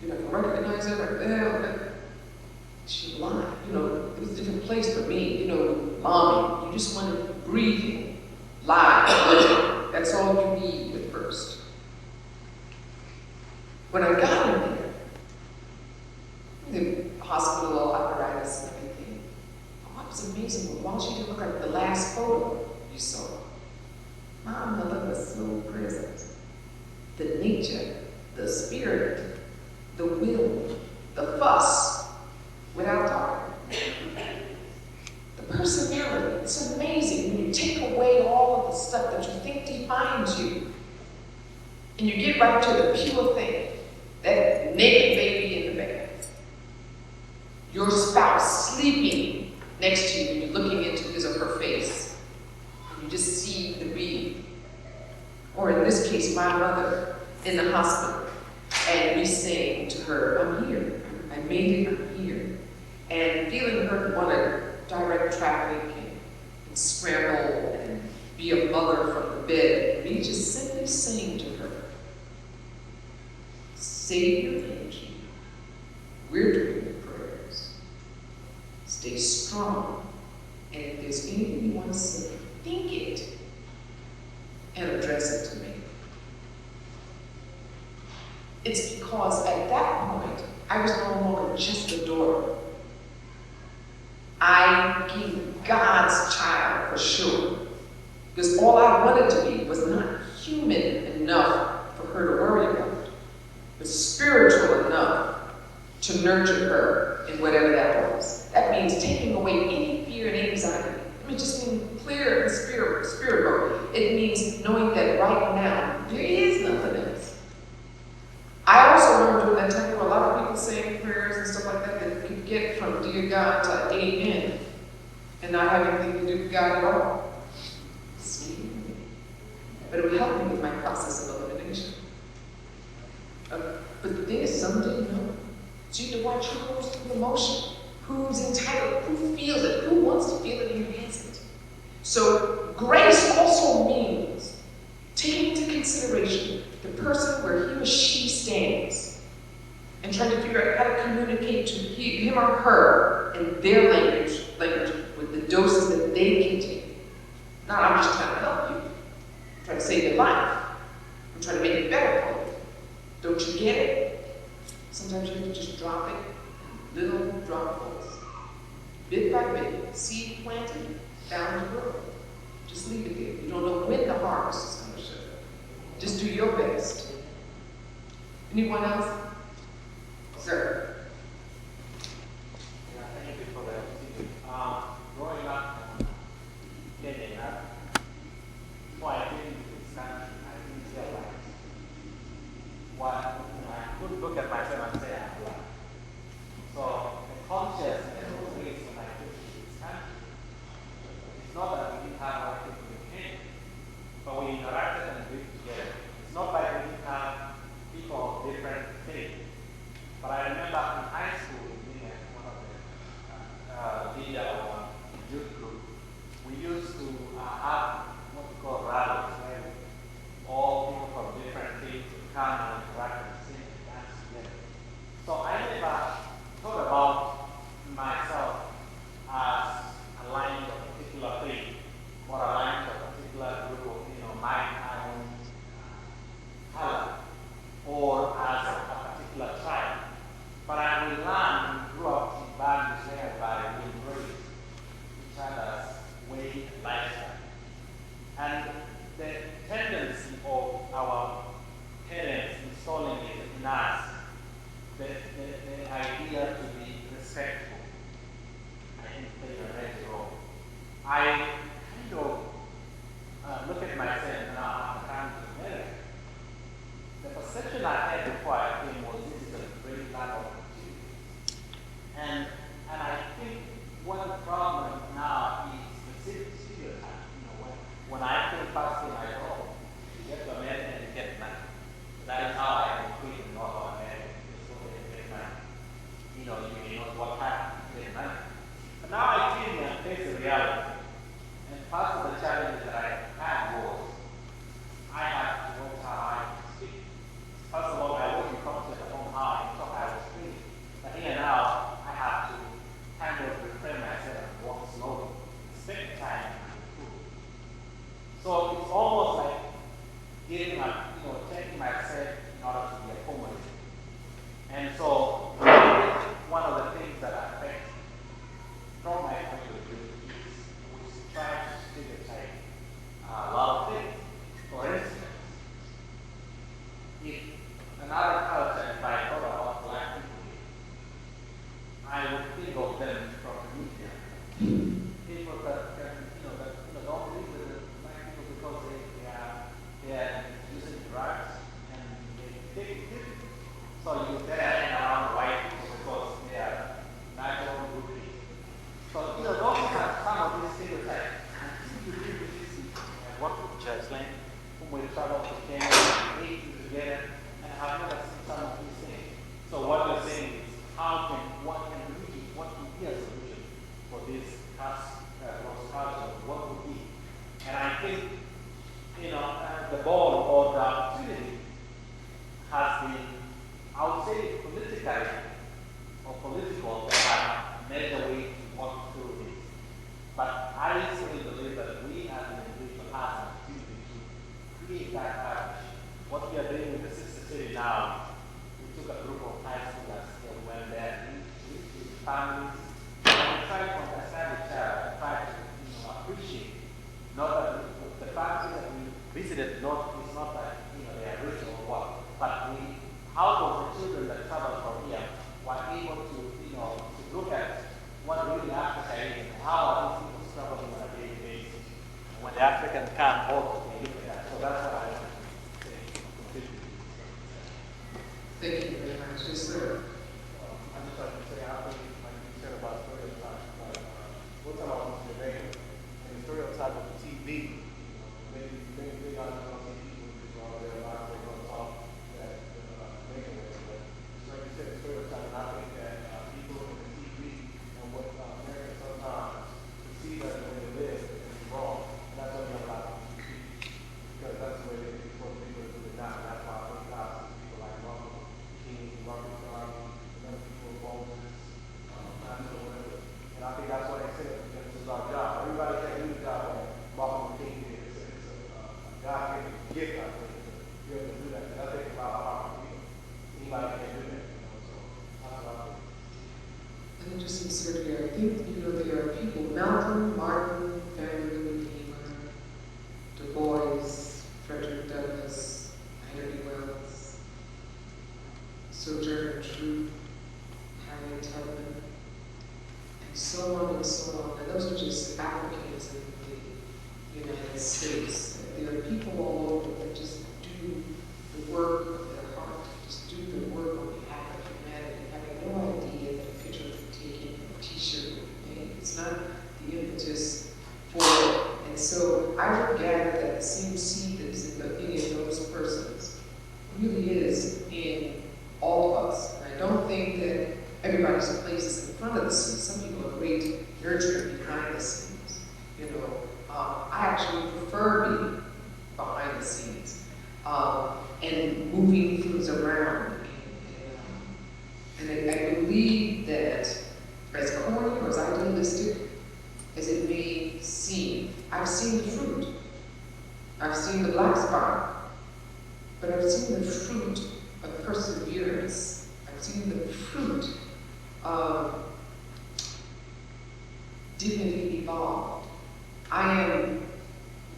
You know, I can recognize her right there. She lied. You know, it was a different place for me. You know, mommy, you just wanted breathing, lie, that's all you need at first. When I got in there, the hospital apparatus and everything, oh, it was amazing. Why don't you look at the last photo you saw? My mother was so present. The nature, the spirit, the will, the fuss, without talking. The personality, it's amazing when you take away all of the stuff that you think defines you, and you get right to the pure thing, that naked baby in the bed. Your spouse sleeping next to you, and you're looking into his or her face, and you just see the being. Or in this case, my mother in the hospital, and me saying to her, I'm here, I made it, I'm here. And feeling her want to direct traffic and scramble and be a mother from the bed, and me just simply saying to her, save your energy, we're doing the prayers. Stay strong, and if there's anything you want to say, think it and address it to me. It's because at that point, I was no longer just a daughter. I became God's child for sure. Because all I wanted to be was not human enough for her to worry about, but spiritual enough to nurture her in whatever that was. That means taking away any fear and anxiety. I mean, just being clear and spiritual. It means knowing that right now, there is nothing else. I also learned during that time where a lot of people saying prayers and stuff like that that could get from dear God to amen and not have anything to do with God at all. But it would help me with my process of elimination. But the thing is, some didn't know. So you have to watch who goes through the motion, who's entitled, who feels it, who wants to feel it and who hasn't. So grace also means taking into consideration the person where he or she stands and trying to figure out how to communicate to him or her in their language with the doses that they can take. Not, I'm just trying to help you. I'm trying to save your life. I'm trying to make it better for you. Don't you get it? Sometimes you have to just drop it in little dropfuls. Bit by bit, seed planted, down to grow. Just leave it there. You don't know when the harvest is going to show. Just do your best. Anyone else? Sir. Yeah, thank you for that. Growing up in Kenya, before I came to this country, I didn't realize what I could look at myself and say I'm black. So the consciousness was raised when I came to this country. It's not that we didn't have our people in Kenya, but we interacted and lived together. It's not like we didn't have people of different faiths. But I remember in high school, being one of the leader of a youth group, we used to have what we call rallies, where all people from different faiths would come and interact and sing and dance together. the idea to be respectful, I think, plays a major role. I kind of look at myself now after coming to America. The perception I had before I came was this is a great land of opportunity. And I think one problem now is specific stereotype. You know, when I came first in, I thought, you get to America and you get money. That is how I concluded in North America. Just go there and get money. You know, you may not work hard to get money. But now I came here and face the reality. And part of the challenges that I had was I had to watch how I speak. First of all, I wasn't confident on how I thought I was speaking. But here now, I have to kind of refrain myself and walk slowly, spend time to improve. So it's almost like getting up, you know, checking myself in order to be accommodated. And so one of the things that affects from my point of view is we try to stereotype a lot of things. For instance, if another culture, if I thought about Black people, I would think of them from India. People that don't believe in the Black people because they are using drugs and they take it. So you better hang around the white people because they are natural good people. So those are some of these stereotypes. And you do this work with Cheslin, whom we travel to Kenya, we eat together, and have never seen some of these things. So what we're saying is, what can be a solution for this cross culture? What would be? And I think, the goal or the opportunity has been, I would say, politically or political, that have made a way to walk through this. But I still believe that we as an individual have an opportunity to create that package. What we are doing with the sister city now, we took a group of high schoolers and went there, with families, and we tried to understand each other, try to appreciate. Not that the family that we visited is not like they are rich or what, but out of the children that travel from here were able to look at what really Africa is and how are these people struggling on a daily basis. And when the Africans come over, they look at that. So that's what I want to say. Thank you very much. Yes, sir. I just like to say, I think like you said about stereotypes, but we'll talk about this debate and the stereotype of TV. Maybe they got to know people who are there, not going to talk that making it. But just like you said, the stereotype, and I think that people in the TV and what Americans sometimes perceive as the way to live is wrong. And that's why we have a lot of TV. Because that's the way they expose people to the down. That's why I think people like Martin King, Martin Garvey, and other people, Moses, whatever. And I think that's why they say this is our job. Everybody can't do the job that Martin King did. It's a God-given gift, I think, to be able to do that. And I think about how anybody can do that. So that's what I think. Let me just insert here. I think, there are people, Malcolm, Martin, Vanderbilt, Du Bois, Frederick Douglass, Henry Wells, Sojourner Truth, Harriet Tubman, and so on and so on. And those are just Africans in the United States. There are people all over that just do the work of their heart, just do the work on behalf of humanity, having no idea that a picture of taken, a t-shirt made. It's not the impetus for it. And so I would gather that the same seed that's in any of those persons really is in all of us. And I don't think that everybody's place is in front of the scenes. Some people are great nurturing behind the scenes. I actually prefer being behind the scenes and moving things around. And I believe that as corny or as idealistic as it may seem, I've seen the fruit. I've seen the black spot, but I've seen the fruit of perseverance. I've seen the fruit of dignity evolved. I am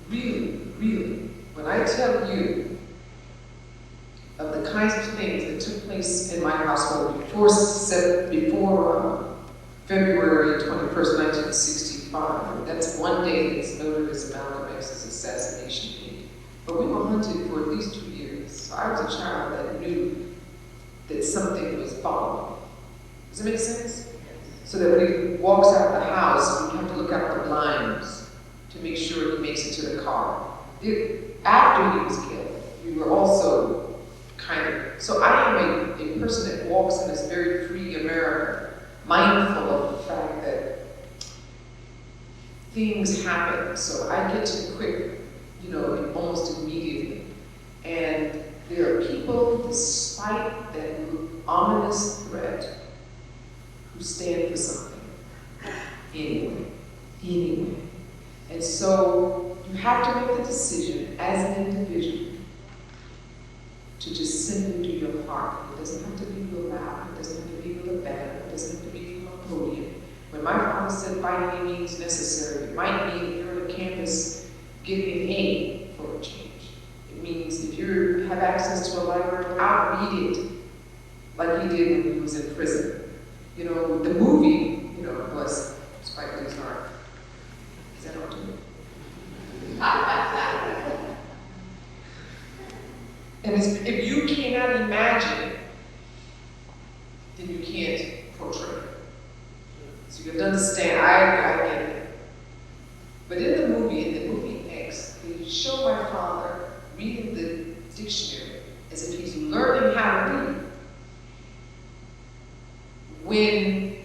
really, really, when I tell you of the kinds of things that took place in my household before February 21st, 1965. That's one day that's noted as Malcolm X's assassination date. But we were hunted for at least 2 years. So I was a child that knew that something was following. Does it make sense? So that when he walks out the house, we have to look out the blinds to make sure he makes it to the car. After he was killed, we were also kind of, so I am a person that walks in this very free America, mindful of the fact that things happen. So I get to the quick, almost immediately. And there are people, despite that ominous threat, who stand for something. Anyway. And so you have to make the decision as an individual to just simply do your part. It doesn't have to be real loud, it doesn't have to be real bad, it doesn't have to be from a podium. When my father said by any means necessary, it might mean if you're on the campus getting an A for a change. It means if you have access to a library, I'll read it like he did when he was in prison. The movie, was Spike Lee's heart. Is that all too? And if you cannot imagine, then you can't portray it. So you have to understand, I get it. But in the movie X, they show my father reading the dictionary as if he's learning how to read. When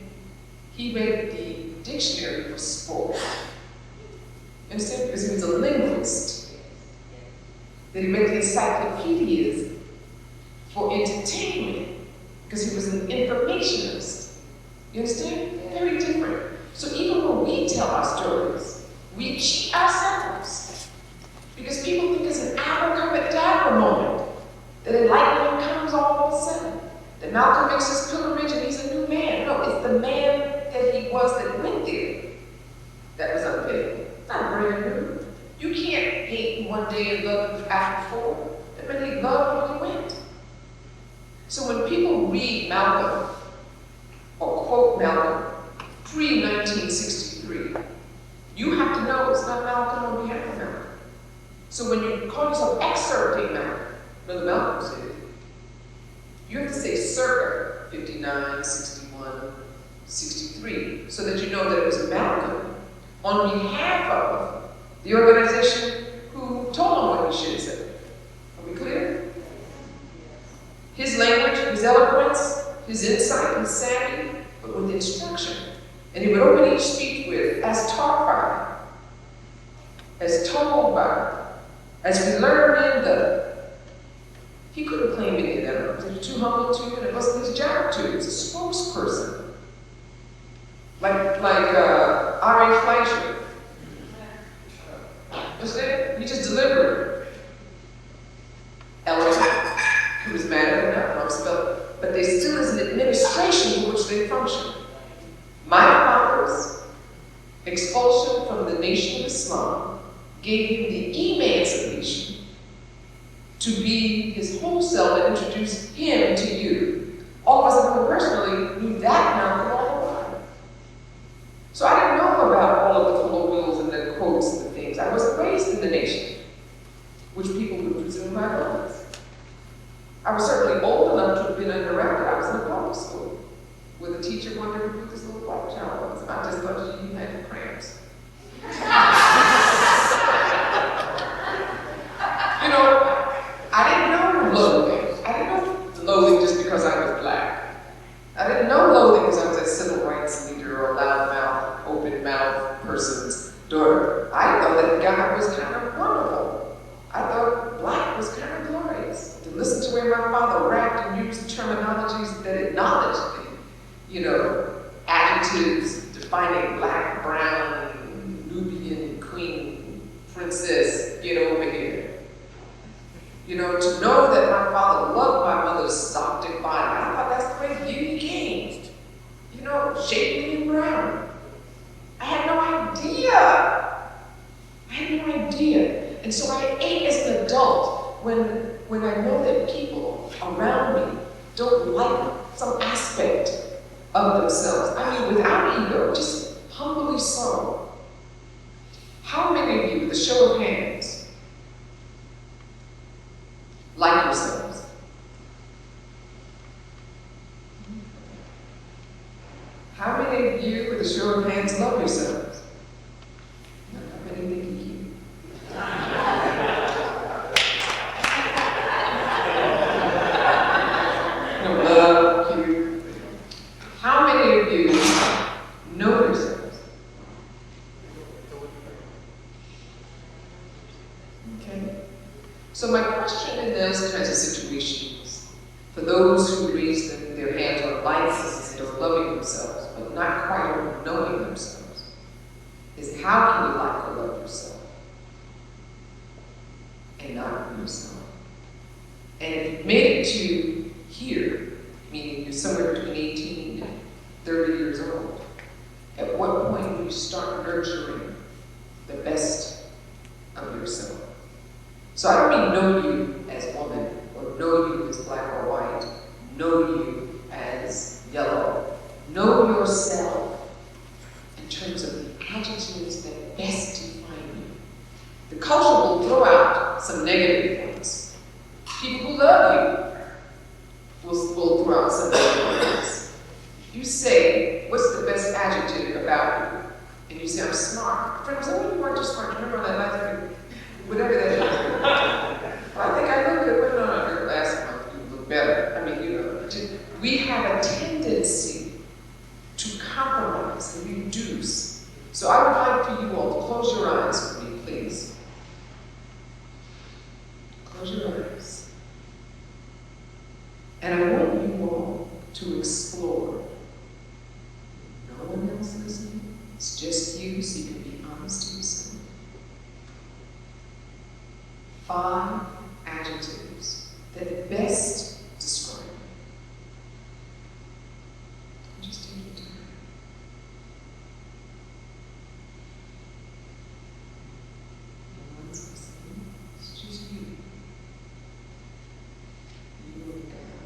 he read the dictionary for sport, instead, because he was a linguist, that he read the encyclopedias for entertainment, because he was an informationist. You understand? Very different. So even when we tell our stories, we cheat ourselves. Because people think it's an abracadabra moment, that enlightenment comes all of a sudden. That Malcolm makes his pilgrimage and he's a new man. No, it's the man that he was that went there that was unfaithful. It's not brand new. You can't hate one day and love after 4. That meant he loved when he went. So when people read Malcolm or quote Malcolm pre-1963, you have to know it's not Malcolm on behalf of Malcolm. So when you call yourself excerpting Malcolm, Brother Malcolm said it, you have to say circa 59, 61, 63, so that you know that it was Malcolm on behalf of the organization who told him what he should have said. Are we clear? His language, his eloquence, his insight, his savvy, but with instruction. And he would open each speech with, as taught by, as told by, as we learn in the. He couldn't claim any of that. He was too humble to, and it wasn't his job to. He was a spokesperson. Like R.A. Fleischer. Understand? He just delivered. Eloquent, charismatic, but they still is an administration in which they function. My father's expulsion from the Nation of Islam gave him the emancipation to be his whole self and introduce him to you. All of us that personally knew that Malcolm all the while. So I didn't know about all of the colloquials and the quotes and the things. I was raised in the nation, which people would presume I was. I was certainly old enough to have been interrupted. I was in a public school where the teacher wondered who this little black child was. I just thought you had cramps. I didn't know loathing. I didn't know loathing just because I was black. I didn't know loathing because I was a civil rights leader or a loudmouth, open-mouthed person's daughter. I thought that God was kind of wonderful. I thought black was kind of glorious. To listen to where my father rapped and used terminologies that acknowledged the, adjectives defining black, brown, Nubian, queen, princess, get over here. To know that my father loved my mother's soft body, I thought that's the way beauty came. Shapely and brown. I had no idea. And so I ate as an adult when I know that people some aspect of themselves. I mean, without ego, just humbly so. How many of you, with a show of hands, like yourselves? How many of you, with a show of hands, love yourselves? Not many think of you. No, love you. How many of you know yourselves? Okay. So my question in those kinds of situations, for those who raise their hands on licenses and are loving themselves, but not quite on knowing themselves, is how can you like or love yourself and not know yourself? And if you've made it to here, meaning you're somewhere between 18 and 30 years old, at what point will you start nurturing the best of yourself? So I don't mean know you as woman, or know you as black or white, know you as yellow. Know yourself in terms of the adjectives that best define you. The culture will throw out some negative ones. People who love you will throw out some negative ones. You say, what's the best adjective about you? And you say, I'm smart. Friends, some of you aren't just smart. Remember that last week? Whatever that is. I think I look good. Well, no, last month you look better. I mean, we have a tendency to compromise and reduce. So I would like for you all to close your eyes for me, please. Close your eyes. And I want you all to explore. No one else listening. It's just you, so you can be honest to yourself. 5 adjectives that best describe you. Just take your time. No one's listening. It's just you. You and God.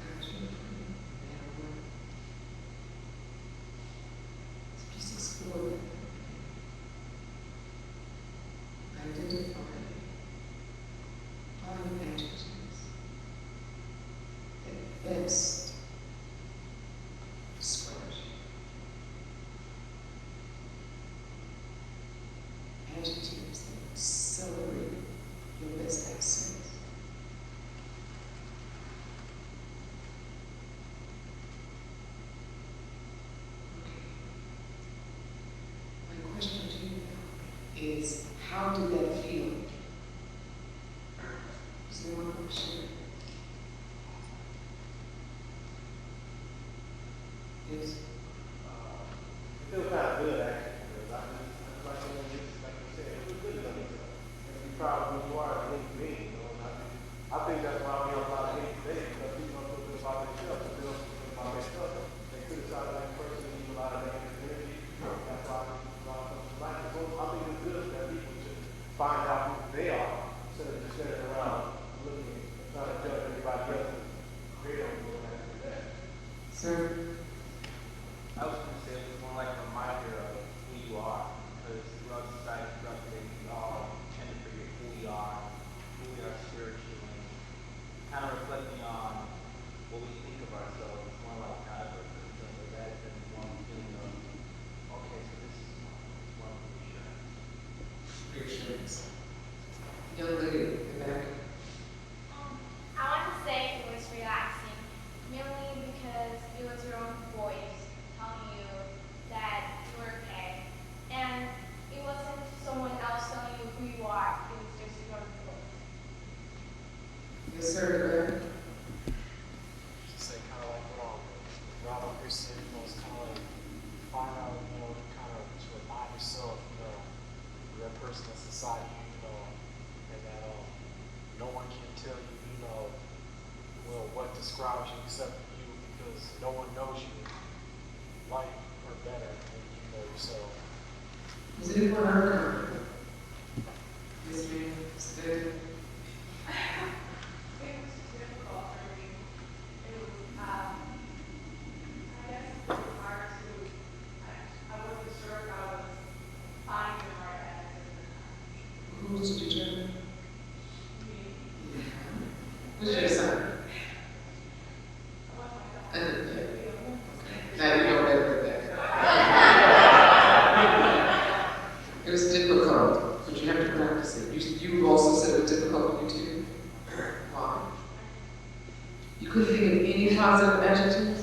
God's your friend, no matter what. So just explore that. Identify 5 adjectives that best describes you. Adjectives that accelerate your best accents. Okay. My question to you now is, how did that feel? Is there one more share? Yes? It feels kind of good, actually, because like you said, it was good enough. And be proud of who you are and who you be, you know. And I think that's why we have a lot of hate today, because people don't feel good about themselves, and they don't feel good about themselves. They criticize that person, and use a lot of negative energy. That's why a lot of people like it. So I think it's good that people should find out who they are, instead of just sitting around looking and trying to judge everybody else and create a little like that. Sir? I was going to say it's more like a reminder of who you are, because throughout society, throughout the day, we all tend to forget who we are spiritually, kind of reflecting on what we think of ourselves. It's more like kind of a feeling of that than one feeling of, okay, so this is one reassurance. Reassurance. Young lady in the back. I want to say it was relaxing, mainly because it was your own voice telling you that you were okay. And it wasn't someone else telling you who you are, it was just your own voice. Yes, sir. Just say kind of like what Robert Christian was kind of like find out, you know, kind of to remind yourself, you know, you're that person that's inside you, you know, and that no one can tell you, you know, well, what describes you except you, because no one knows you like or better than you know yourself. Is anyone heard? Yes, ma'am. It's good. It was difficult for me think of any positive adjectives?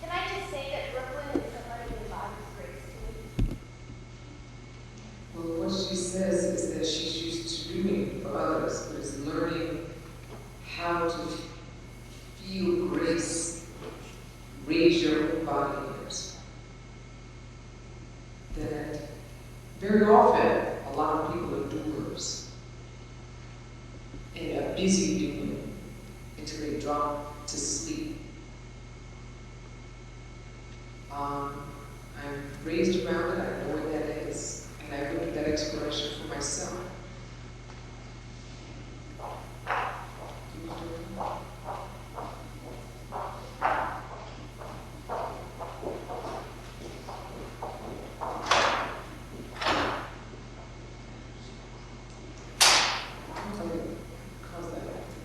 Can I just say that Brooklyn is somebody who embodies grace to me? Well, what she says is that she's used to doing for others, but is learning how to feel grace, raise your own body hairs. That very often, a lot of people are doers and are busy doing until they drop to sleep. I'm raised around it, I know what that is, and I look at that exploration for myself.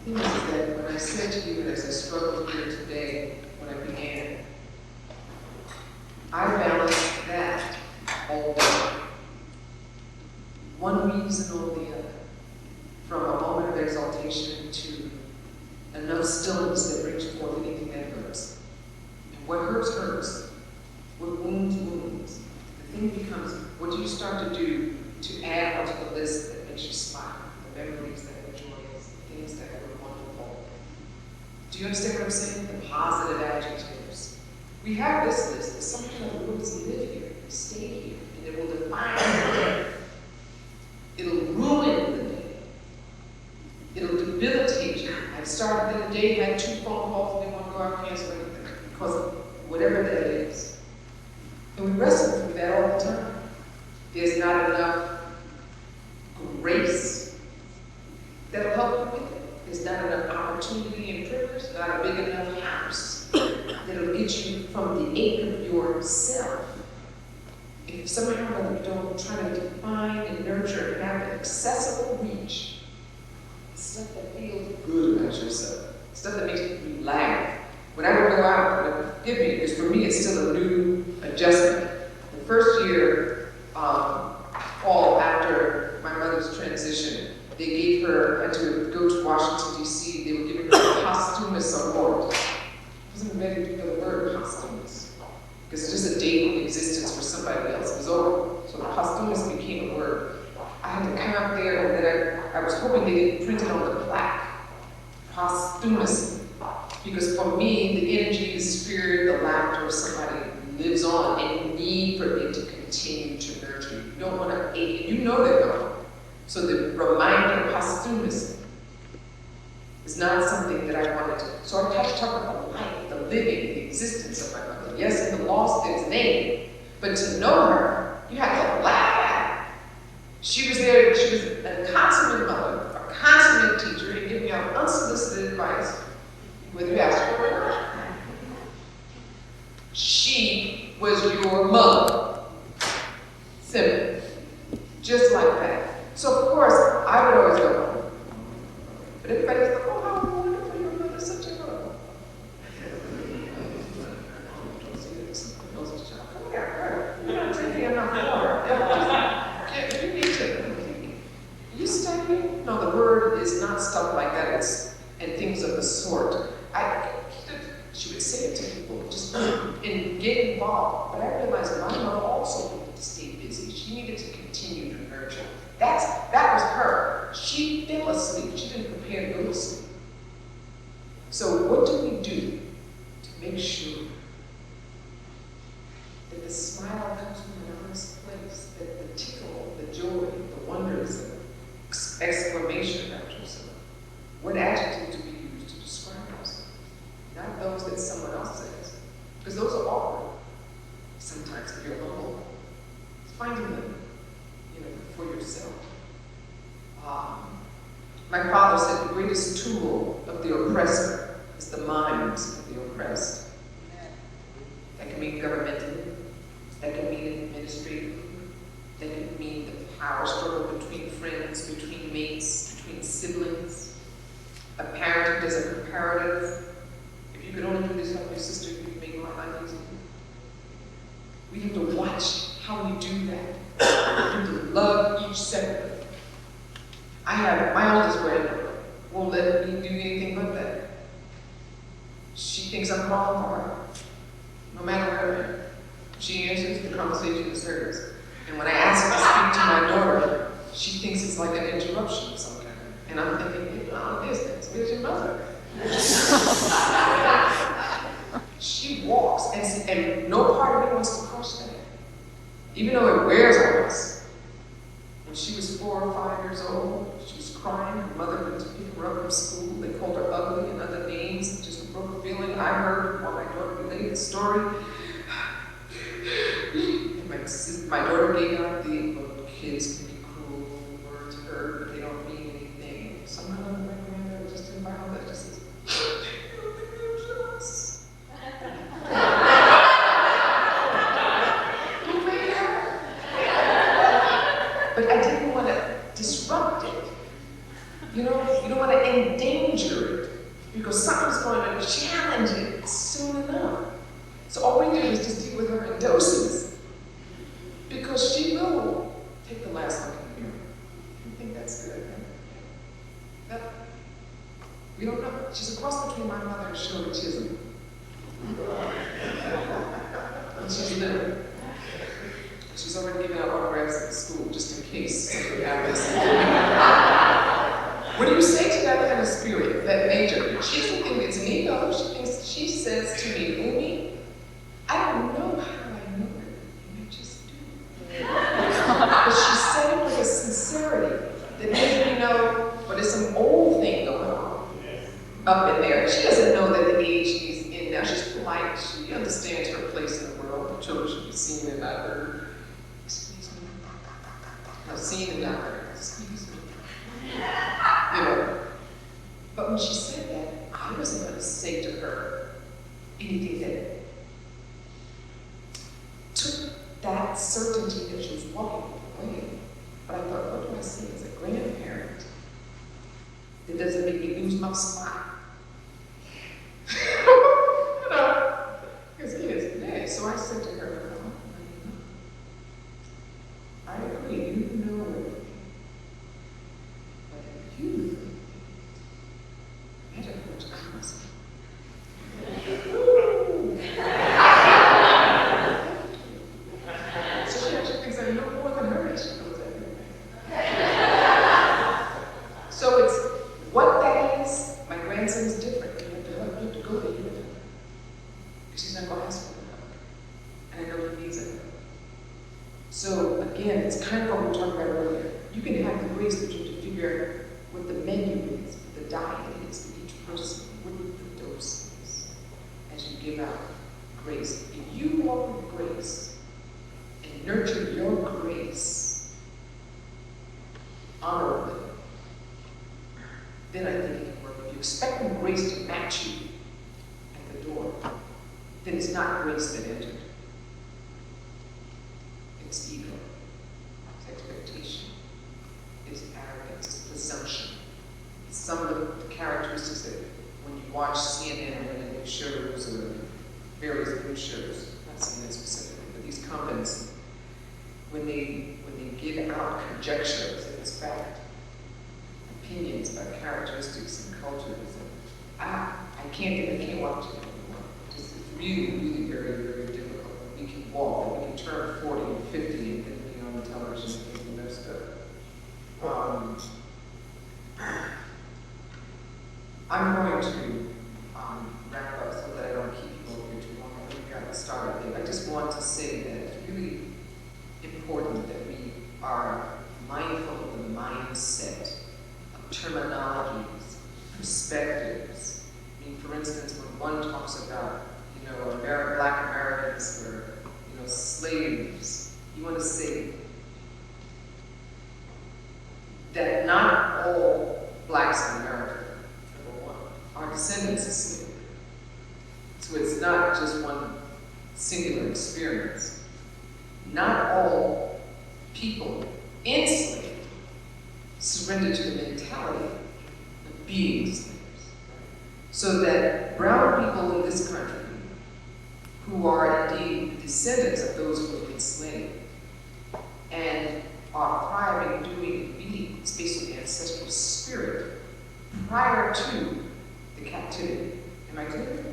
The thing is that when I said to you, as I struggled here today, when I began, I balanced that all day. One reason or the other. From a moment of exaltation to enough stillness that brings forth anything that hurts. And what hurts, hurts. What wounds, wounds. The thing becomes, what do you start to do to add onto the list that makes you smile? The memories that were joyous, the things that were wonderful. Do you understand what I'm saying? The positive adjectives. We have this list, but sometimes we always live here, stay here, and it will define the day. It'll ruin the day. It'll debilitate you. I started in the day, had 2 phone calls, and they want to go out and cancel everything because of whatever that is. And we wrestle through that all the time. There's not enough grace that'll help you with it. There's not enough opportunity and privilege, not a big enough house that'll get you from the ache of yourself. If somehow or other you don't try to define and nurture and have an accessible reach, stuff that feels good about yourself, stuff that makes you laugh. When I would go out, forgive me, because for me it's still a new adjustment. The first year, fall after my mother's transition, they gave her, to go to Washington, D.C., they were giving her a posthumous award. I wasn't ready to feel the word posthumous, because it's just a date in existence for somebody else. It was over. So posthumous became a word. I had to come out there, and then I was hoping they didn't print it on the plaque. Posthumous. Because for me, the energy, the spirit, the laughter of somebody lives on, and you need for it to continue to nurture you. You don't want to ache, you know they're gone. So the reminder of posthumous is not something that I wanted to. So I touched about the life, the living, the existence of my mother. Yes, in the loss, there's name, but to know her, you have to laugh at her. She was there, she was a consummate mother, a consummate teacher, and giving out unsolicited advice, whether you asked for it or not. She was your mother. Simple. Just like that. So of course, I would always go, but everybody's like, oh, how wonderful, your mother's such a girl. Come here, girl. You're not drinking enough water. You need to. You studying? No, the word is not stuff like that. It's and things of the sort. She would say it to people, just and get involved. But I realized my mother also needed to stay busy. She needed to continue to nurture. That was her. She fell asleep. She didn't prepare to go to sleep. So what do we do to make sure that the smile comes from an honest place, that the tickle, the joy, the wonders, the exclamation about yourself? What adjective do we use to describe ourselves? Not those that someone else says, because those are awkward. Sometimes if you're humble, it's finding them, for yourself. My father said the greatest tool of the oppressor is the minds of the oppressed. That can mean governmentally, that can mean administratively, that can mean the power struggle between friends, between mates, between siblings. A parent who does a comparative. If you could only do this help your sister, you could make my life easier. We have to watch how we do that. We have to love each separately. I have my oldest granddaughter won't let me do anything but that. She thinks I'm calling for her, no matter where I am. She answers, the conversation is hers. And when I ask her to speak to my daughter, she thinks it's like an interruption of some kind. And I'm thinking, you're not business. Where's your mother? She walks, and no part of me wants to crush that. Even though it wears on us. When she was 4 or 5 years old, she was crying. Her mother went to pick her up from school. They called her ugly and other names. It just broke a feeling I heard while my daughter related the story. And my daughter gave out the, well, kids can be cruel, words hurt, but they don't mean anything. Somehow my granddaughter just didn't buy all that. Just says, but I didn't want to disrupt it. You know, you don't want to endanger it because something's going to challenge it soon enough. So all we did was just deal with her in doses because she will take the last look in the mirror. I think that's good. Right? We don't know. She's a cross between my mother and Shirley Chisholm. And she's little. She's already given out autographs at school just in case something happens. What do you say to that kind of spirit, that nature? She doesn't think it's me, though. She says to me, Umi, I don't know how I know it, and I just do. But she said it with a sincerity that made me know, but there's some old thing going on up in there. She doesn't know that the age she's in now. She's polite. She understands her place in the world. The children should be seen and not heard. Excuse me. I've seen and not heard. Excuse me. You know. But when she said that, I wasn't going to say to her anything that took that certainty that she was walking away. But I thought, what do I say as a grandparent that doesn't make me lose my spot? You know, because kids today. So I said to her, I agree, you know everything. But if you knew everything, better go to Congress. So she actually thinks I know more than her, and she knows everything. So it's what that is. My grandson is different. You have to go to him. Because she's not going to ask for help. And I know he needs it. So again, it's kind of what we were talking about earlier. You can have the grace that you to figure what the menu is, what the diet is for each person, what the dose is, as you give out grace. If you walk with grace and nurture your grace honorably, then I think it can work. If you expect the grace to match you at the door, then it's not grace that entered. It's ego, it's expectation, it's arrogance, it's presumption. It's some of the characteristics that when you watch CNN and new shows or various news shows, not CNN specifically, but these companies, when they give out conjectures, and it's fact, opinions about characteristics and cultures, I can't watch it anymore. It's really, really very, very difficult. We can walk, and we can turn 40 and 50 and then be on the television and that stuff. I'm going to wrap up so that I don't keep people here too long. I know we got started there. I just want to say that it's really important that we are mindful of the mindset of terminologies, perspectives. I mean, for instance, when one talks about, you know, Black Americans were, you know, slaves, you want to say that not all Blacks in America are descendants of slavery. So it's not just one singular experience. Not all people enslaved surrender to the mentality of being slaves. So that brown people in this country, who are indeed descendants of those who have been enslaved, and are thriving, doing, and being, it's based on the ancestral spirit, prior to the captivity. Am I clear?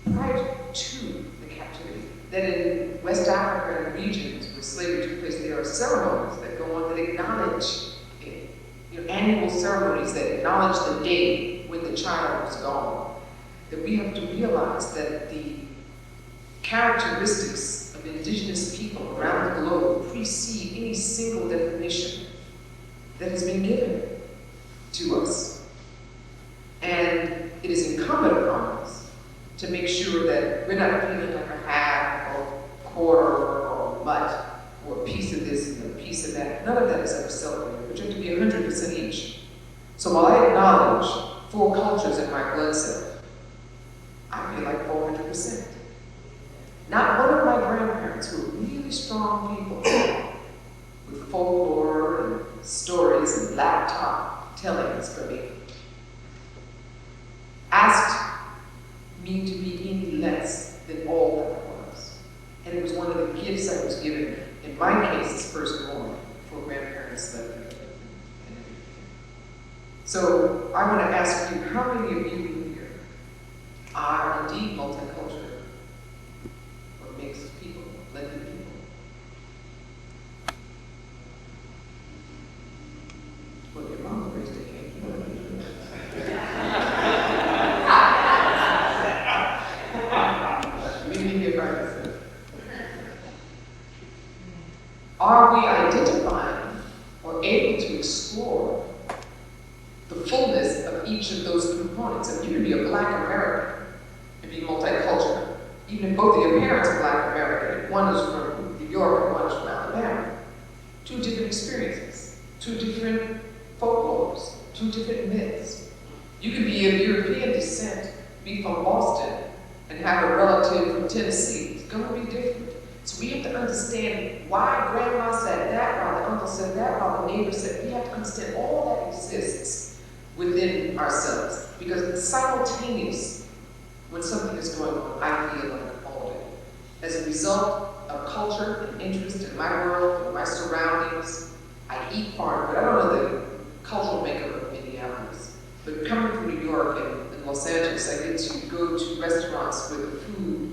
Yes. Prior to the captivity. That in West Africa and regions where slavery took place, there are ceremonies that go on that acknowledge it. Annual ceremonies that acknowledge the day when the child was gone. That we have to realize that the characteristics of indigenous people around the globe precede any single definition that has been given to us. And it is incumbent upon us to make sure that we're not feeling like a half or quarter or mutt or a piece of this and a piece of that. None of that is ever celebrated, but you have to be 100% each. So while I acknowledge 4 cultures in my blood cell, I feel like 400%. Not one of my grandparents who were really strong people with folklore and stories and laptop tellings for me asked me to be any less than all that I was. And it was one of the gifts I was given, in my case, as firstborn, before grandparents left me. So I want to ask you, how many of you here are indeed multicultural or mixed people, blended people? Well, your mama raised a hand. Maybe if I said. Are we identifying or able to explore the fullness of each of those components? And you can be a Black American and be multicultural, even if both of your parents are Black American. One is from New York and one is from Alabama. 2 different experiences, 2 different folklores, 2 different myths. You can be of European descent, be from Boston, and have a relative from Tennessee. It's going to be different. So we have to understand why grandma said that, why the uncle said that, why the neighbor said. We have to understand all that exists within ourselves. Because it's simultaneous when something is going on, I feel like all of it. As a result of culture and interest in my world and my surroundings, I eat foreign, but I don't know the cultural makeup of Minneapolis. But coming from New York and Los Angeles, I get to go to restaurants where the food,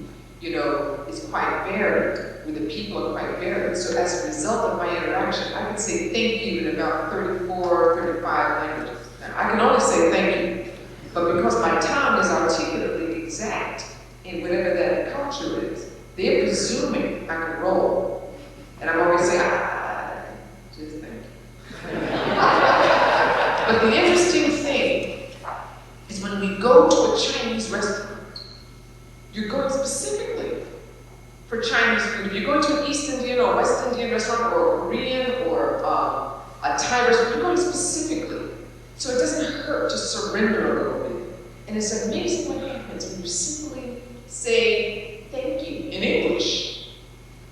is quite varied, where the people are quite varied. So as a result of my interaction, I can say thank you in about 34, 35 languages. Now, I can only say thank you, but because my tongue is articulately exact in whatever that culture is, they're presuming I can roll. And I'm always saying, just thank you. But the interesting thing is when we go to a Chinese restaurant, you're going specifically for Chinese food. If you're going to an East Indian or West Indian restaurant or Korean or a Thai restaurant, you're going specifically. So it doesn't hurt to surrender a little bit. And it's amazing what happens when you simply say thank you in English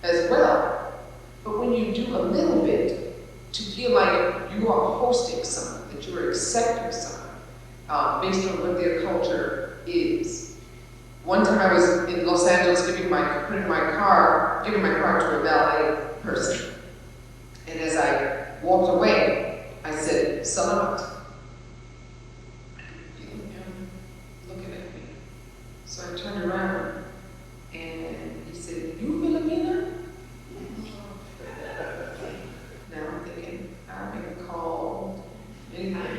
as well. But when you do a little bit to feel like you are hosting someone, that you are accepting someone based on what their culture is. One time I was in Los Angeles giving my car to a valet person. And as I walked away, I said, "Salamat." I could feel him looking at me. So I turned around and he said, "You Filipina?" Now I'm thinking, I'll make a call, anything.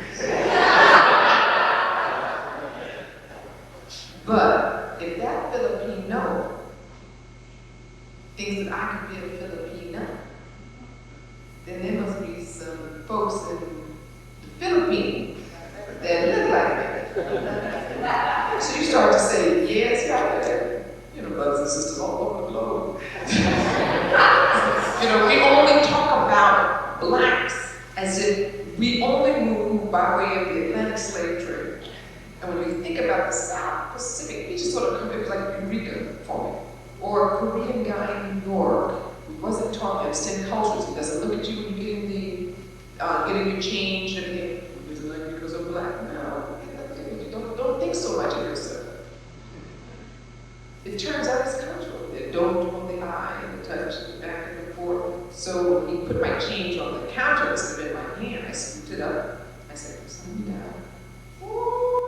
But if that Filipino thinks that I could be a Filipina, then there must be some folks in the Philippines that look like me. So you start to say, yes, right, brothers and sisters all over the globe. We only talk about blacks as if we only move by way of the Atlantic slave trade. And when you think about the South Pacific, it just sort of it was like Eureka for me. Or a Korean guy in New York who wasn't taught to understand cultures. He doesn't look at you when you're getting your change and everything. It's like because I'm black. No, don't think so much of yourself. It turns out it's cultural. They don't on the eye and the touch and the back and the forth. So when he put my change on the counter instead of in my hand, I scooped it up. I said, "Son down. Oh,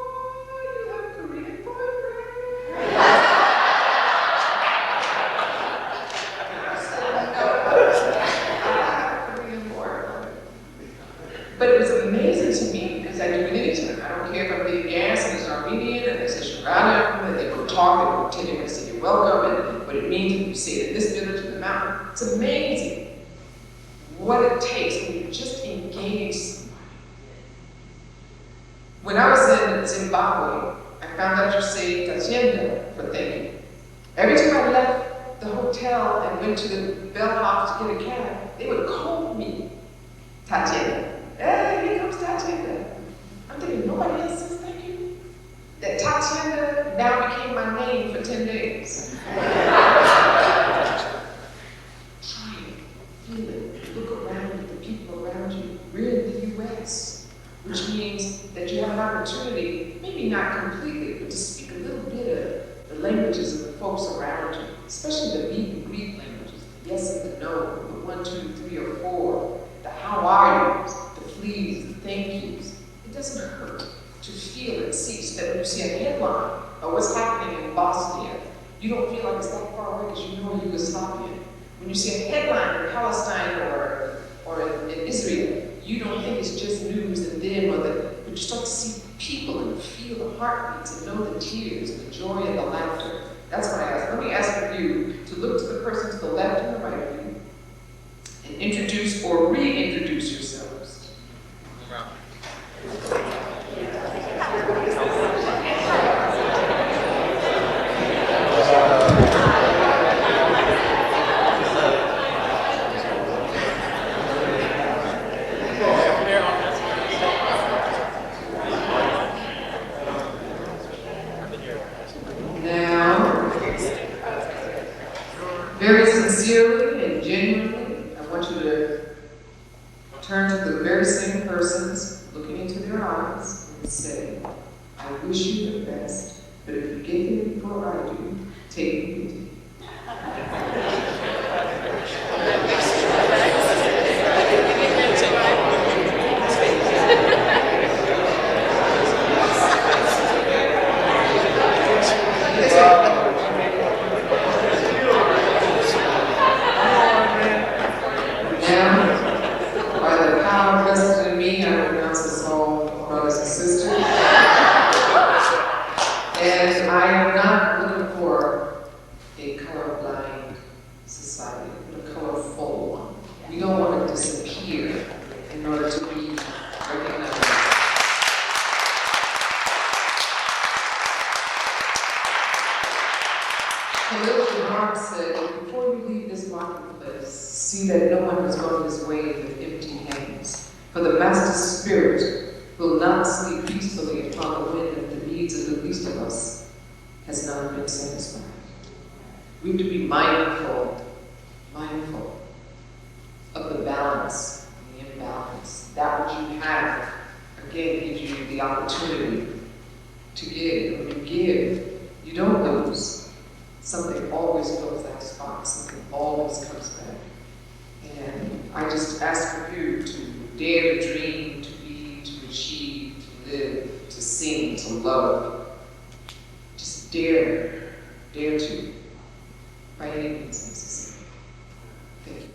you have a Korean boyfriend." But it was amazing to me because I do it anytime. I don't care if I'm getting gas and it's Armenian and they say Sharada, and they go talk, they go tell you to say you're welcome and what it means when you say it in this village in the mountain. It's amazing what it takes when you just engage somebody. When I was in Zimbabwe, I found out you say Tatienda for thank you. Every time I left the hotel and went to the bellhop to get a cab, they would call me Tatienda. Hey, here comes Tatienda. I'm thinking, nobody else says thank you? That Tatienda now became my name for 10 days. Try it, feel it, look around at the people around you. We're in the U.S., which means that you have an opportunity, maybe not completely, but to speak a little bit of the languages of the folks around you, especially the meet and greet languages, the yes and the no, the 1, 2, 3, or 4, the how are you, please, the thank yous. It doesn't hurt to feel and see, so that when you see a headline of what's happening in Bosnia, you don't feel like it's that far away because you know Yugoslavia. When you see a headline in Palestine or in Israel, you don't think it's just news and them, but you start to see people and feel the heartbeats and know the tears and the joy and the laughter. That's what I ask. Let me ask for you to look to the person to the left and the right of you and introduce or reintroduce yourselves. Now, very sincerely and genuinely, I want you to turn to the very same persons, looking into their eyes, and say, I wish you the best, but if you get here before I do, take me with you. See that no one has gone his way with empty hands. For the Master's Spirit will not sleep peacefully upon the wind if the needs of the least of us has not been satisfied. We have to be mindful of the balance and the imbalance. That which you have, again, gives you the opportunity to give. When you give, you don't lose. Something always fills that spot. Something always comes back. And I just ask for you to dare to dream, to be, to achieve, to live, to sing, to love. Just dare to, by any means necessary. Thank you.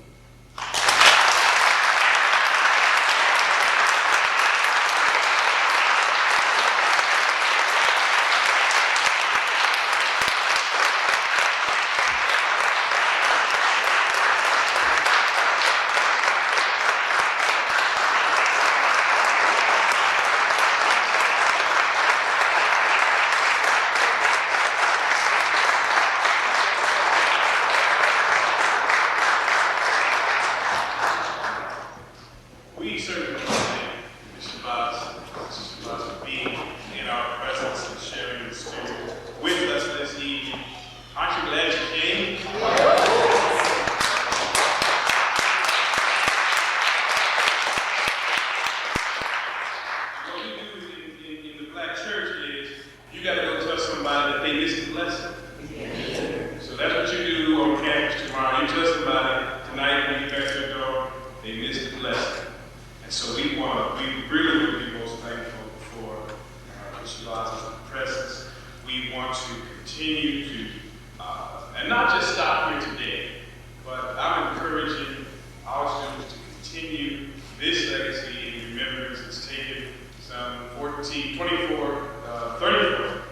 34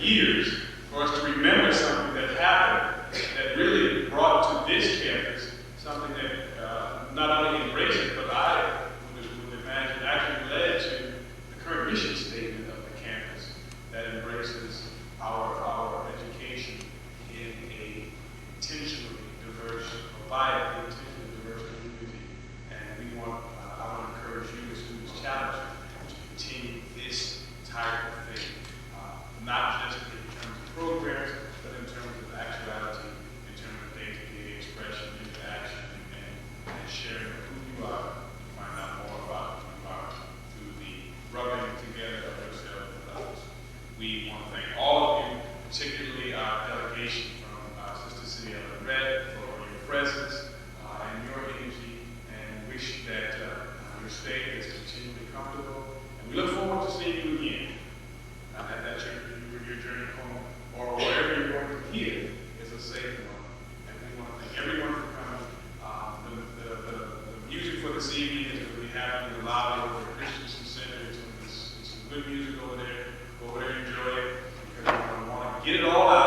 years for us to remember something that happened that really brought to this campus something that not only embraced it, but I would imagine actually led to the current mission statement of the campus that embraces our education in a intentionally diverse, by an intentionally diverse community. And I want to encourage you as students challenge to continue this type of thing, not just in terms of programs, but in terms of actuality, in terms of day-to-day expression, interaction, and sharing who you are to find out more about who you are through the rubbing together of yourself with others. We want to thank all of you, particularly our delegation from Sister City of the Red, for your presence and your energy, and wish that your stay is continually comfortable. And we look forward to seeing you again. That your journey home, or wherever you're going from here, is a safe one. And we want to thank everyone for coming. The music for this evening is going to be happening in the lobby over at Christensen Center. It's some good music over there. Go over there and enjoy it, because we want to get it all out.